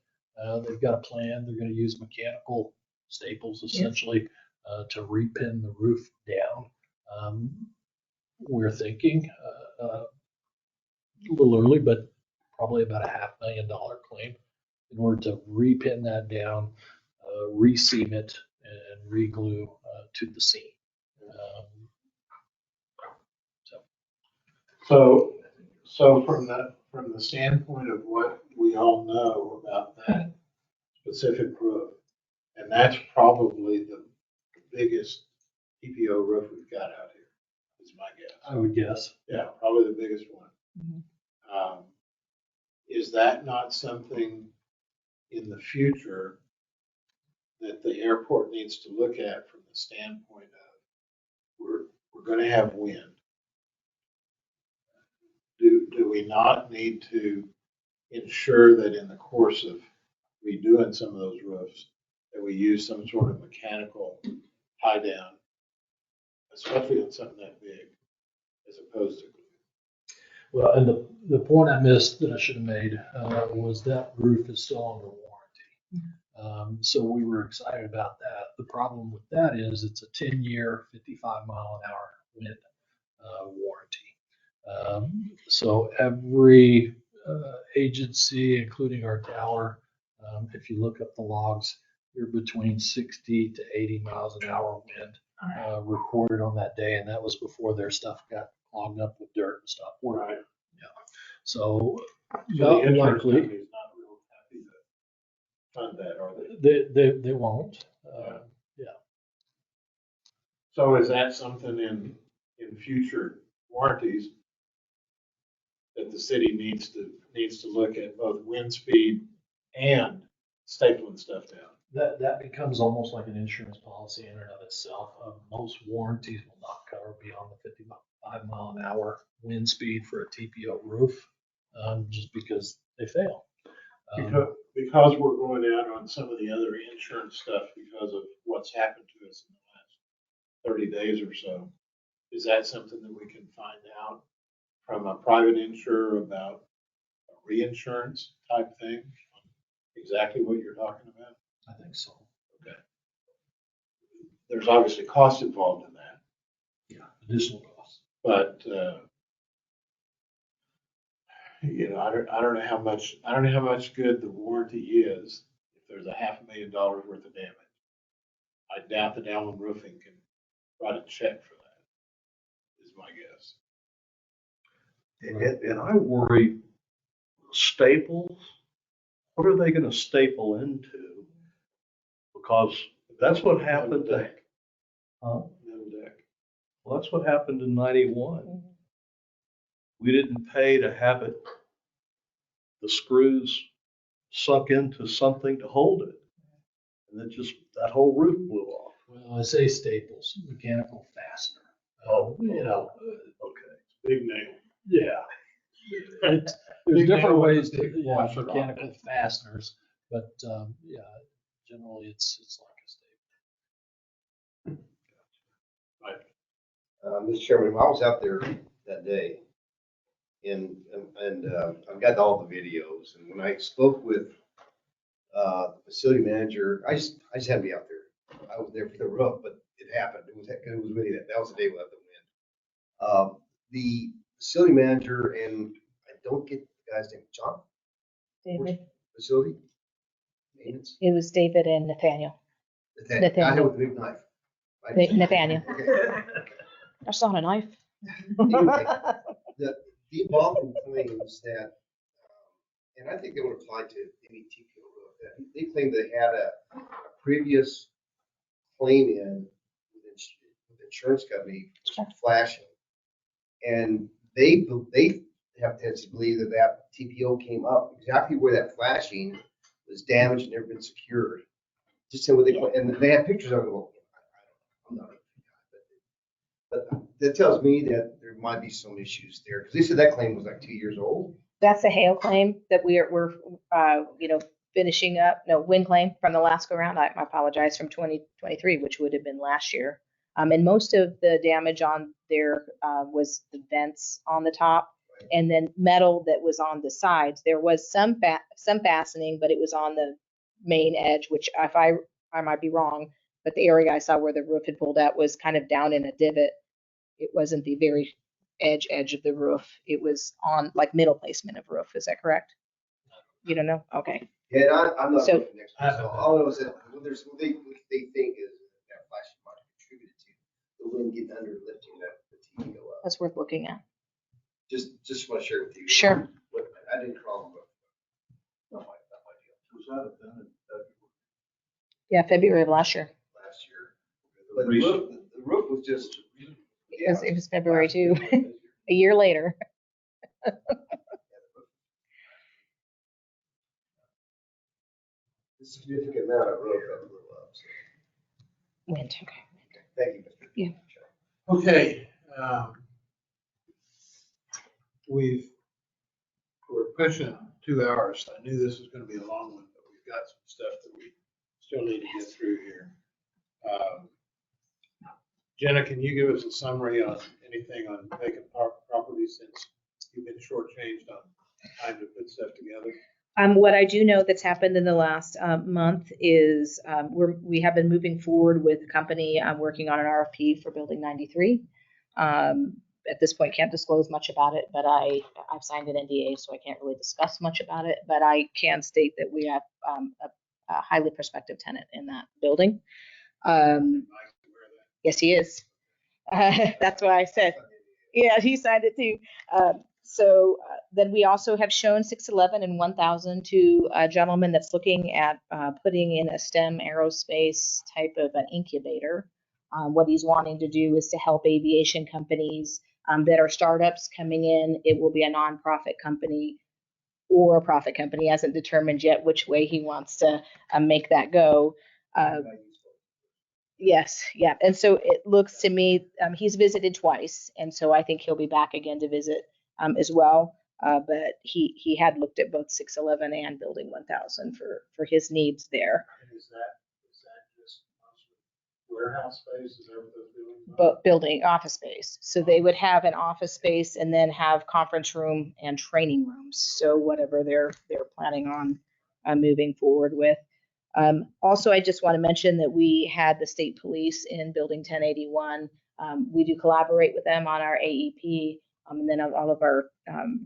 They've got a plan. They're going to use mechanical staples essentially to repin the roof down. We're thinking a little early, but probably about a $500,000 claim in order to repin that down, reseam it, and reglue to the seam. So from the standpoint of what we all know about that specific roof, and that's probably the biggest TPO roof we've got out here, is my guess. I would guess. Yeah, probably the biggest one. Is that not something in the future that the airport needs to look at from the standpoint of we're going to have wind? Do we not need to ensure that in the course of redoing some of those roofs that we use some sort of mechanical tie down, especially on something that big, as opposed to glue? Well, and the point I missed that I should have made was that roof is still under warranty. So we were excited about that. The problem with that is it's a 10-year, 55-mile-an-hour wind warranty. So every agency, including our tower, if you look up the logs, you're between 60 to 80 miles an hour wind recorded on that day, and that was before their stuff got clogged up with dirt and stuff. Right. Yeah. So, So the insurance likely, company's not real happy to fund that, are they? they won't. So is that something in future warranties that the city needs to look at both wind speed and stapling stuff down? That becomes almost like an insurance policy in and of itself. Most warranties will not cover beyond the 55 mile an hour wind speed for a TPO roof, just because they fail. Because we're going out on some of the other insurance stuff because of what's happened to us in the last 30 days or so. Is that something that we can find out from a private insurer about a reinsurance type thing? Exactly what you're talking about? I think so. Okay. There's obviously cost involved in that. Yeah, additional costs. But, I don't know how much good the warranty is if there's $500,000 worth of damage. I doubt that Allen Roofing can write a check for that, is my guess. And I worry, staples, what are they gonna staple into? Because that's what happened to, Metal deck. well, that's what happened in 91. We didn't pay to have it, the screws sunk into something to hold it. And then that whole roof blew off. Well, I say staples, mechanical fastener. Okay. Big nail. Yeah. There's Big different nail with ways a to, big washer on mechanical it. fasteners, but, yeah, generally it's like a staple. Mr. Chairman, I was out there that day and I've got all the videos. And when I spoke with the facility manager, I just had to be out there. I was there for the roof, but it happened. It was really that was the day we left the wind. The facility manager, and I don't get the guy's name, John? David. Facility? Maintenance? It was David and Nathaniel. The guy with the big knife. Right? Nathaniel. Okay. That's not a knife. Anyway, the involvement claims that, and I think they would apply to any TPO roof, that they claim they had a previous claim in with the insurance company flashing. And they have tendency to believe that TPO came up exactly where that flashing was damaged and never been secured. Just what they, and they have pictures of it. Well, I'm not a but that tells me that there might be some issues there, because they said that claim was like 2 years old. That's a hail claim that we're finishing up. No, wind claim from the last go round. I apologize, from 2023, which would have been last year. And most of the damage on there was the vents on the top, and then metal that was on the sides. There was some fastening, but it was on the main edge, which if I might be wrong, but the area I saw where the roof had pulled out was kind of down in a divot. It wasn't the very edge of the roof. It was on like middle placement of roof. Is that correct? You don't know? Okay. Yeah, I'm not So- looking next week. So all I know is that what they think is that flashing might have contributed to the wind getting under lifting the TPO up. That's worth looking at. Just want to share with you. Sure. I didn't call them, but not my deal. Was that done in February? Yeah, February of last year. Last year. But the roof was just. It was February too. A year later. A significant amount of roof that blew up. So. Wind. Okay. Thank you, Mr. Yeah. Okay. We're pushing 2 hours. I knew this was going to be a long one, but we've got some stuff that we still need to get through here. Jenna, can you give us a summary on anything on vacant properties, since you've been shortchanged on time to put stuff together? What I do know that's happened in the last month is we have been moving forward with a company. I'm working on an RFP for Building 93. At this point, can't disclose much about it, but I've signed an NDA, so I can't really discuss much about it. But I can state that we have a highly prospective tenant in that building. Yes, he is. That's what I said. Yeah, he signed it too. Then we also have shown 611 and 1000 to a gentleman that's looking at putting in a STEM aerospace type of an incubator. What he's wanting to do is to help aviation companies that are startups coming in. It will be a nonprofit company or a profit company. He hasn't determined yet which way he wants to make that go. Yes, yeah. And so it looks to me, he's visited twice, and so I think he'll be back again to visit as well. But he had looked at both 611 and Building 1000 for his needs there. And is that just mostly warehouse space? Is that what those buildings are? But building office space. So they would have an office space and then have conference room and training rooms. So whatever they're planning on moving forward with. Also, I just want to mention that we had the state police in Building 1081. We do collaborate with them on our AEP, and then all of our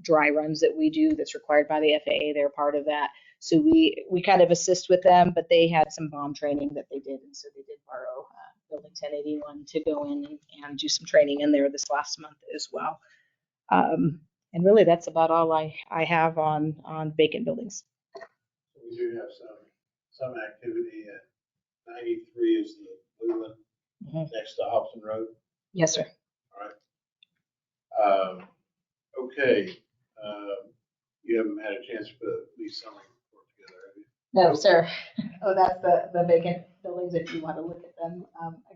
dry runs that we do that's required by the FAA, they're part of that. So we kind of assist with them, but they had some bomb training that they did, and so they did borrow Building 1081 to go in and do some training in there this last month as well. And really, that's about all I have on vacant buildings. We do have some activity at 93 is the blue one next to Hobson Road. Yes, sir. All right. Okay. You haven't had a chance to put a lease summary report together, have you? No, sir. Oh, that's the vacant buildings if you want to look at them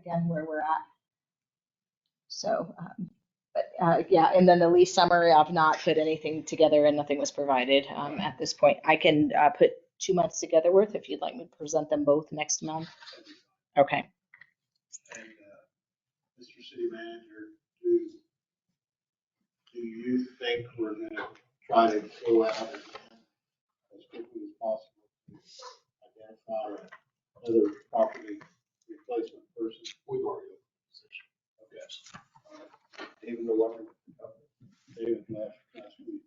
again where we're at. So, yeah, and then the lease summary, I've not put anything together and nothing was provided at this point. I can put 2 months together worth if you'd like me to present them both next month. Okay. And Mr. City Manager, do you think we're going to try to go out again as quickly as possible to identify another property replacement person? We've already opened the position. Okay. David no longer. David left last week.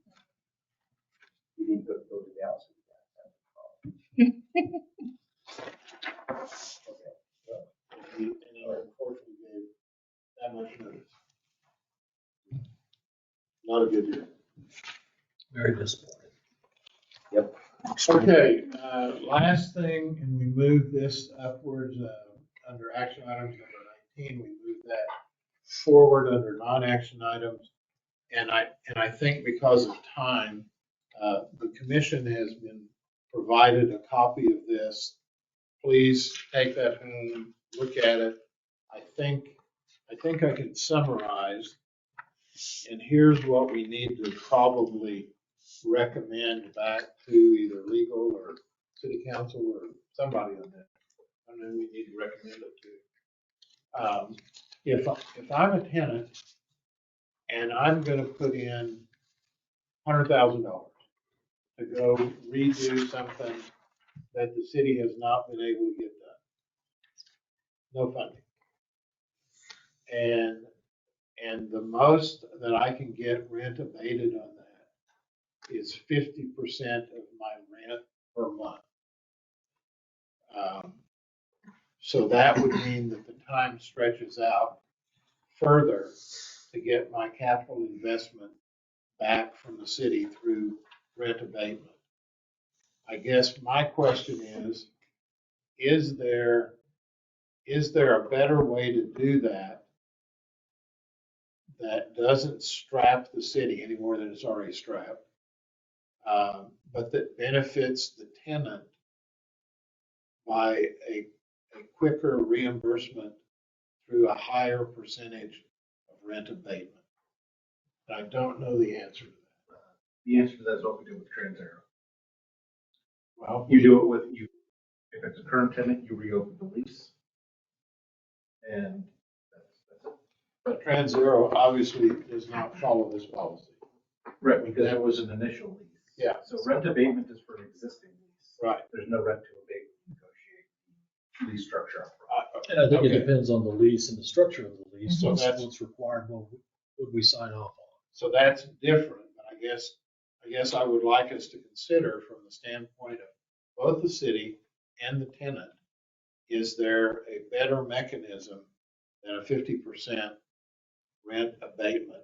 You didn't go to Dallas. Okay. Well, and he unfortunately gave that much notice. Not a good deal. Very disappointed. Yep. Okay, last thing, and we move this upwards, under action items number 19, we move that forward under non-action items. And I think because of time, the commission has been provided a copy of this. Please take that home, look at it. I think I can summarize. And here's what we need to probably recommend back to either legal or city council or somebody on that. I don't know who we need to recommend it to. If I'm a tenant and I'm going to put in $100,000 to go redo something that the city has not been able to get done, no funding. And the most that I can get rent abated on that is 50% of my rent per month. So that would mean that the time stretches out further to get my capital investment back from the city through rent abatement. I guess my question is there a better way to do that that doesn't strap the city any more than it's already strapped, but that benefits the tenant by a quicker reimbursement through a higher percentage of rent abatement? And I don't know the answer to that. The answer to that is what we do with Transarrow. Well, You do it with, if it's a current tenant, you reopen the lease. And that's it. but Transarrow obviously does not follow this policy. Right, because that was an initial lease. Yeah. So rent abatement is for an existing lease. Right. There's no rent to abate, negotiate lease structure up front. And I think it Okay. depends on the lease and the structure of the lease. So What's that's- what's required, what would we sign off on? So that's different, but I guess I would like us to consider from the standpoint of both the city and the tenant, is there a better mechanism than a 50% rent abatement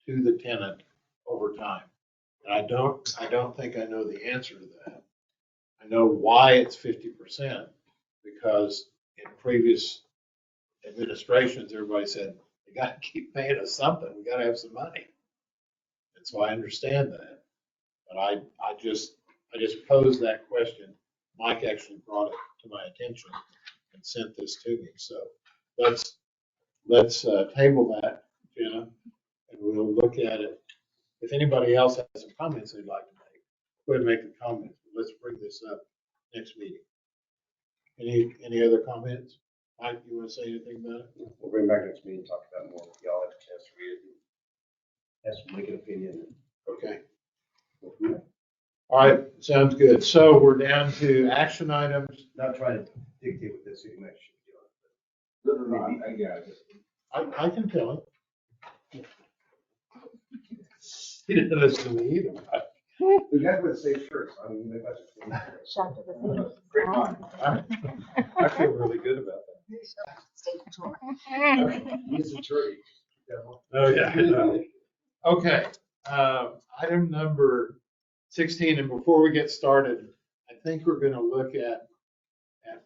to the tenant over time? And I don't think I know the answer to that. I know why it's 50%, because in previous administrations, everybody said, you gotta keep paying us something, we gotta have some money. And so I understand that. But I just posed that question. Mike actually brought it to my attention and sent this to me. So let's table that, Jenna, and we'll look at it. If anybody else has some comments they'd like to make, go ahead and make the comments. Let's bring this up next meeting. Any other comments? Mike, you want to say anything about it? We'll bring it back next meeting, talk about more. Y'all have a chance to read it. Have some make an opinion. Okay. All right, sounds good. So we're down to action items. Not trying to dictate what the city manager should be No, I got it. I can tell him. He didn't listen to me either. doing. The guys with the safe shirts, I mean, maybe that's Shocked at the Great mind. I feel really good about that. He's a jury. Oh, yeah. Okay, item number 16, and before we get started, I think we're gonna look at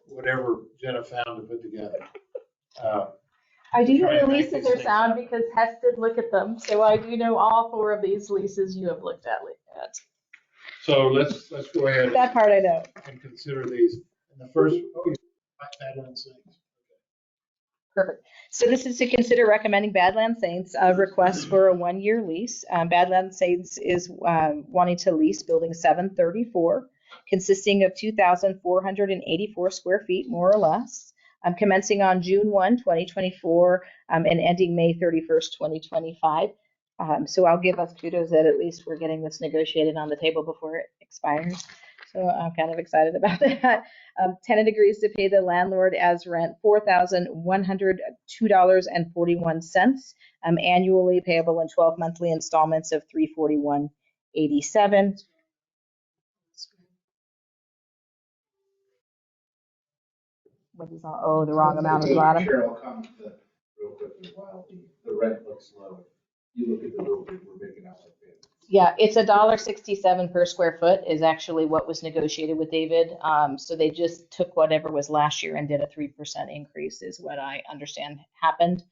whatever Jenna found to put together. I do know Try and the make leases these are things sound happen. because Hess did look at them, so I do know all 4 of these leases you have looked at. So let's go ahead That part I know. and consider these. And the first, oh, you write that on things. Perfect. So this is to consider recommending Badlands Saints a request for a 1-year lease. Badlands Saints is wanting to lease building 734, consisting of 2,484 square feet, more or less, commencing on June 1, 2024, and ending May 31st, 2025. So I'll give us kudos that at least we're getting this negotiated on the table before it expires. So I'm kind of excited about that. Tenant agrees to pay the landlord as rent $4,102.41 annually, payable in 12 monthly installments of $341.87. What is all, oh, the wrong amount at the bottom. Cheryl, comment real quickly while the rent looks low. You look at the little bit we're making out like this. Yeah, it's $1.67 per square foot is actually what was negotiated with David. So they just took whatever was last year and did a 3% increase is what I understand happened.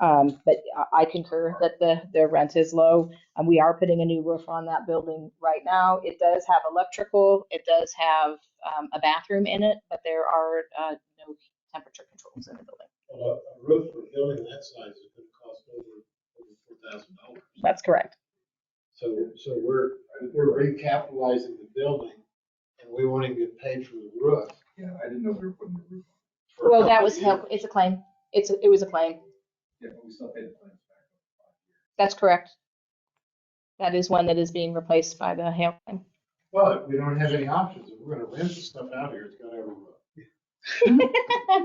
But I concur that the rent is low. We are putting a new roof on that building right now. It does have electrical. It does have a bathroom in it, but there are no temperature controls in the building. Well, a roof for a building that size is gonna cost over $4,000. That's correct. So we're recapitalizing the building and we won't even get paid for the roof. Yeah, I didn't know we were putting the roof on. for a Well, couple that of was years. help. It's a claim. It was a claim. Yeah, but we still pay the plans back. That's correct. That is one that is being replaced by the hail claim. But we don't have any options. If we're gonna rent the stuff out here, it's gotta have a roof.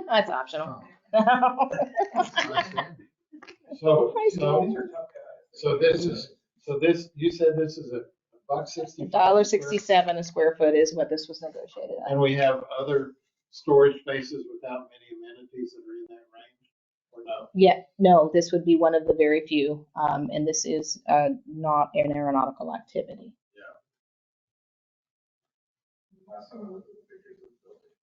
That's optional. So this, you said this is $1.60. $1.67 a square foot is what this was negotiated at. And we have other storage spaces without many amenities that are in that range, or no? Yeah, no, this would be one of the very few, and this is not an aeronautical activity. Last time I looked at the pictures of the building.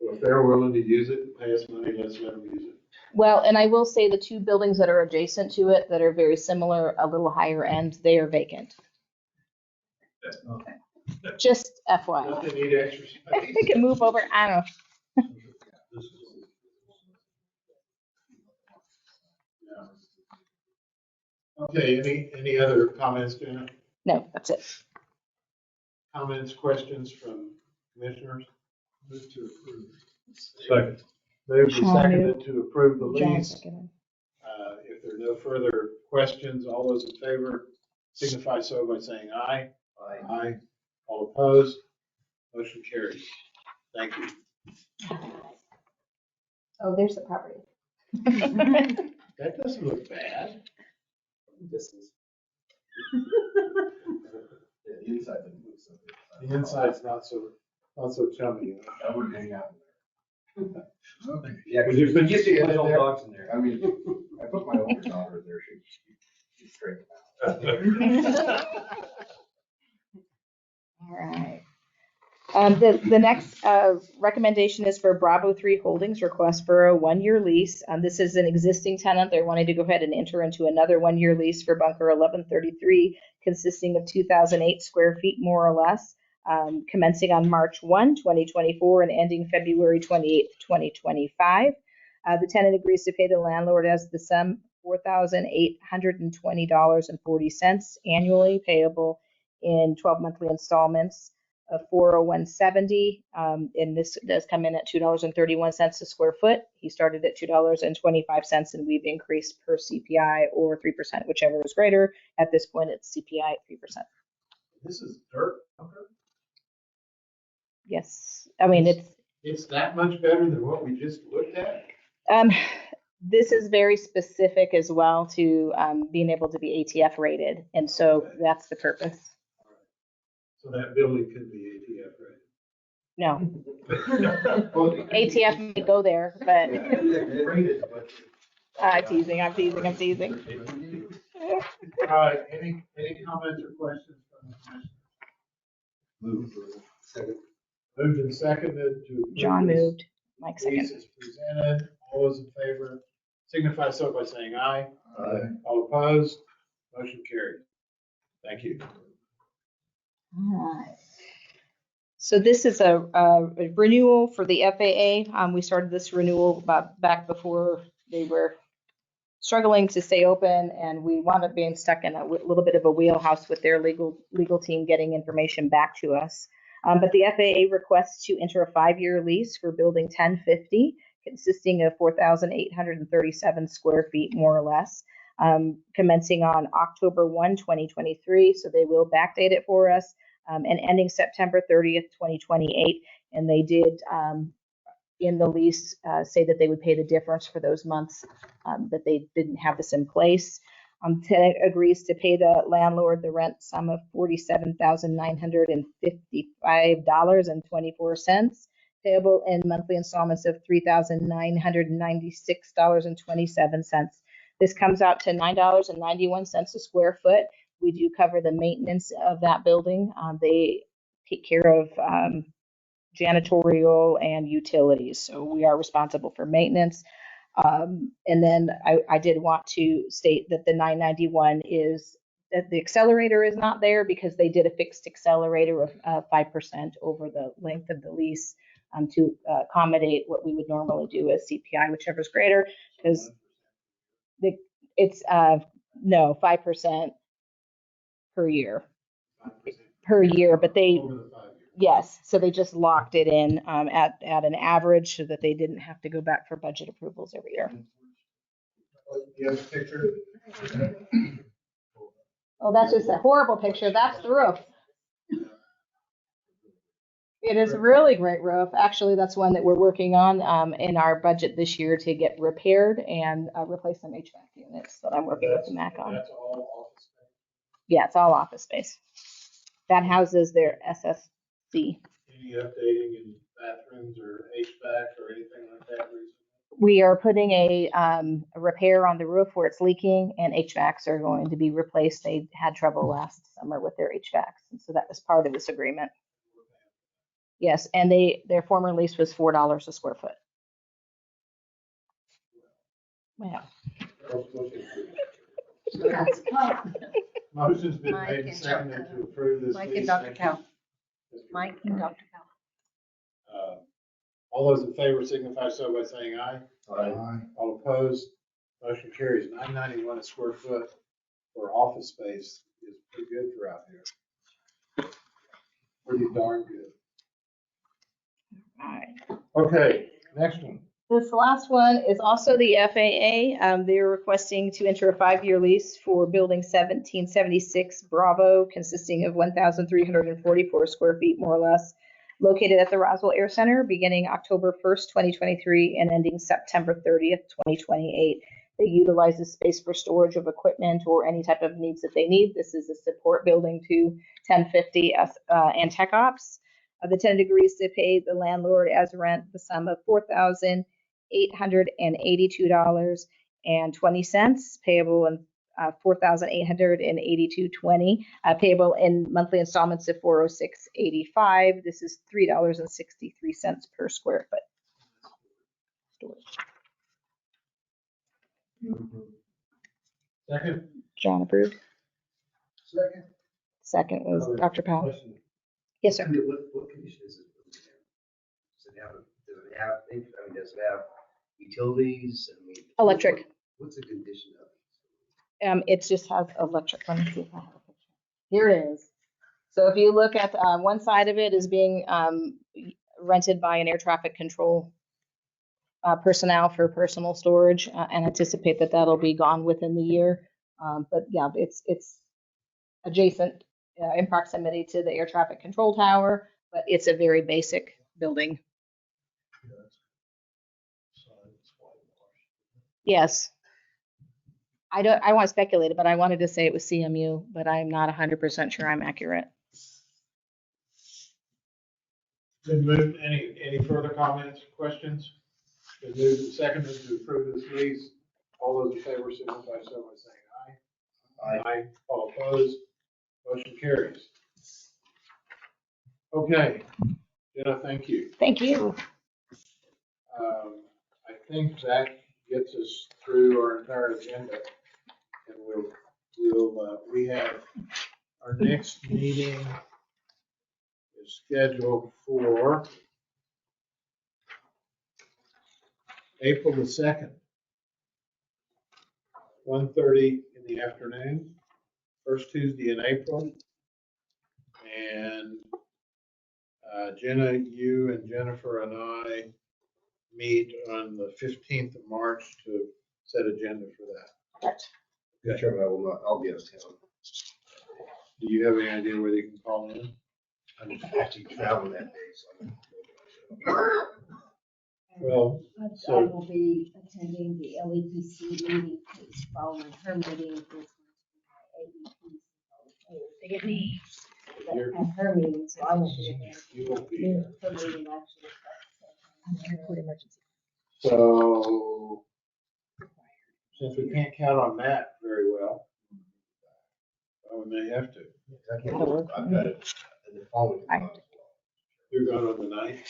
Well, if they're willing to use it, pay us money, let's let them use it. Well, and I will say the 2 buildings that are adjacent to it that are very similar, a little higher end, they are vacant. Just FYI. Don't they need extra space? They can move over, I don't know. Yeah. Okay, any other comments, Jenna? No, that's it. Comments, questions from commissioners? Move to approve. Second. Moved and Sean seconded to approve the John lease. seconded. If there are no further questions, all those in favor signify so by saying aye. Aye. All opposed? Motion carries. Thank you. Oh, there's the property. That doesn't look bad. This is. Yeah, the inside didn't look so good. The inside's not so chummy. I wouldn't hang out in Yeah, because Would there's you used to get be in little there? dogs in there. I mean, I put my older daughter in there, she's straight out. All right. The next recommendation is for Bravo 3 Holdings request for a 1-year lease. This is an existing tenant. They're wanting to go ahead and enter into another 1-year lease for bunker 1133, consisting of 2,008 square feet, more or less, commencing on March 1, 2024, and ending February 28, 2025. The tenant agrees to pay the landlord as the sum $4,820.40 annually, payable in 12 monthly installments of $401.70, and this does come in at $2.31 a square foot. He started at $2.25, and we've increased per CPI or 3%, whichever is greater. At this point, it's CPI at 3%. This is dirt. Yes, I mean It's that much better than what we just looked at? this is very specific as well to being able to be ATF rated, and so that's the purpose. So that building could be ATF, No, right? ATF may go there, but Rated, but- I'm teasing. All right, any comments or questions from the commission? Move. Second. Moved and seconded to. approve John this moved. Mike lease second. as presented. All those in favor signify so by saying aye. Aye. All opposed, motion carried. Thank you. Alright. So this is a renewal for the FAA. We started this renewal back before they were struggling to stay open, and we wound up being stuck in a little bit of a wheelhouse with their legal team getting information back to us. But the FAA requests to enter a 5-year lease for Building 1050, consisting of 4,837 square feet, more or less, commencing on October 1, 2023. So they will backdate it for us, and ending September 30th, 2028. And they did, in the lease, say that they would pay the difference for those months that they didn't have this in place. Tenant agrees to pay the landlord the rent sum of $47,955.24, payable in monthly installments of $3,996.27. This comes out to $9.91 a square foot. We do cover the maintenance of that building. They take care of janitorial and utilities, so we are responsible for maintenance. And then I did want to state that the 991 is that the accelerator is not there because they did a fixed accelerator of 5% over the length of the lease to accommodate what we would normally do as CPI, whichever is greater, because it's no 5% per year, but they, yes, so they just locked it in at an average so that they didn't have to go back for budget approvals every year. You have a picture? Oh, that's just a horrible picture. That's the roof. It is a really great roof. Actually, that's one that we're working on in our budget this year to get repaired and replace some HVAC units that I'm working with the MAC on. That's all office space. Yeah, it's all office space. That houses their SSC. Any updating in bathrooms or HVAC or anything like that recently? We are putting a repair on the roof where it's leaking, and HVACs are going to be replaced. They had trouble last summer with their HVACs, and so that was part of this agreement. Yes, and their former lease was $4 a square foot. Wow. Motion's been Mike made and and seconded to approve this. Mike lease. and Dr. Thank you. Cal. Mike and Dr. Cal. All those in favor signify so by saying aye. Aye. All opposed, motion carries. 991 a square foot for office space is pretty good throughout here. Pretty darn good. All right. Okay, next one. This last one is also the FAA. They're requesting to enter a 5-year lease for Building 1776 Bravo, consisting of 1,344 square feet, more or less, located at the Roswell Air Center, beginning October 1st, 2023, and ending September 30th, 2028. They utilize the space for storage of equipment or any type of needs that they need. This is a support building to 1050 and Tech Ops. The tenant agrees to pay the landlord as rent the sum of $4,882.20, payable in $4,882.20, payable in monthly installments of $406.85. This is $3.63 per square foot. Storage. Second? John approved. Second. Second was Dr. Powell. Question. Yes, sir. What condition is it? Does it have, does it have utilities? I mean, Electric. What's the condition of it? It just has electric. Let me see if I have a picture. Here it is. So if you look at one side of it is being rented by an air traffic control personnel for personal storage, and anticipate that that'll be gone within the year. But yeah, it's adjacent in proximity to the air traffic control tower, but it's a very basic building. Yes. I want to speculate, but I wanted to say it was CMU, but I'm not 100% sure I'm accurate. Been moved. Any further comments, questions? Been moved and seconded to approve this lease. All those in favor, signify so by saying aye. Aye. All opposed, motion carries. Okay, Jenna, thank you. Thank you. I think that gets us through our entire agenda. And we have, our next meeting is scheduled for April the 2nd, 1:30 in the afternoon, first Tuesday in April. And Jenna, you and Jennifer and I meet on the 15th of March to set agenda for that. Mr. Chairman, I will not, I'll be out of town. Do you have any idea whether you can call in? I'm actually traveling that day, so. Well, I so will be attending the LEPC meeting, because following her meeting is Look at me. You're- at her meeting, so I won't be there. you won't be here. Her meeting actually starts. So, since we can't count on Matt very well, we may have to. I can't, I've got it in the following. You're going on the 9th?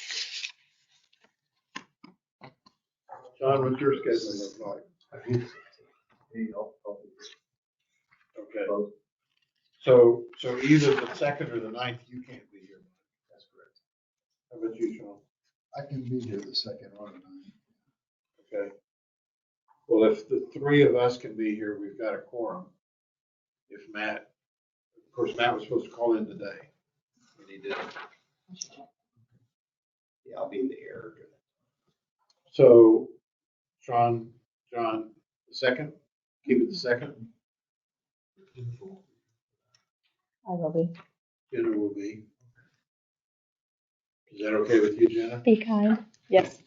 John, what's your schedule look like? Okay. So either the 2nd or the 9th, you can't be here. That's correct. How about you, Sean? I can be here the 2nd or the 9th. Okay. Well, if the three of us can be here, we've got a quorum. If Matt, of course, Matt was supposed to call in today, and he didn't. Yeah, I'll be in the air. So, John, the 2nd, keep it the 2nd. I will be. Jenna will be. Is that okay with you, Jenna? Be kind. Yes.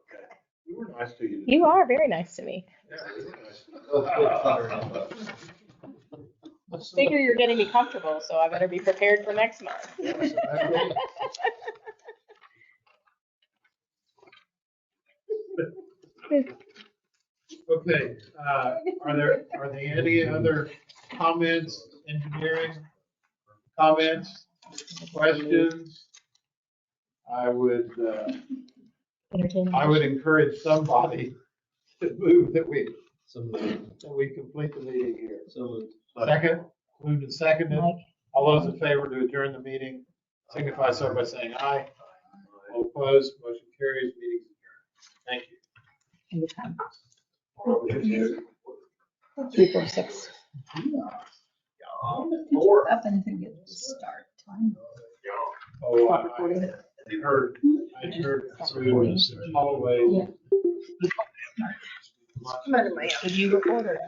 Okay. We were nice to you. You are very nice to me. Yeah, we were nice. Figure you're getting me comfortable, so I better be prepared for next month. Okay, are there any other comments, engineering comments, questions? I would encourage somebody to move that we complete the meeting here. Second, moved and seconded. All those in favor to adjourn the meeting, signify so by saying aye. All opposed, motion carries, meeting adjourned. Thank you. Anytime. 3, 4, 6. Up until you get the start time. Oh, I heard through hallway. Did you record it?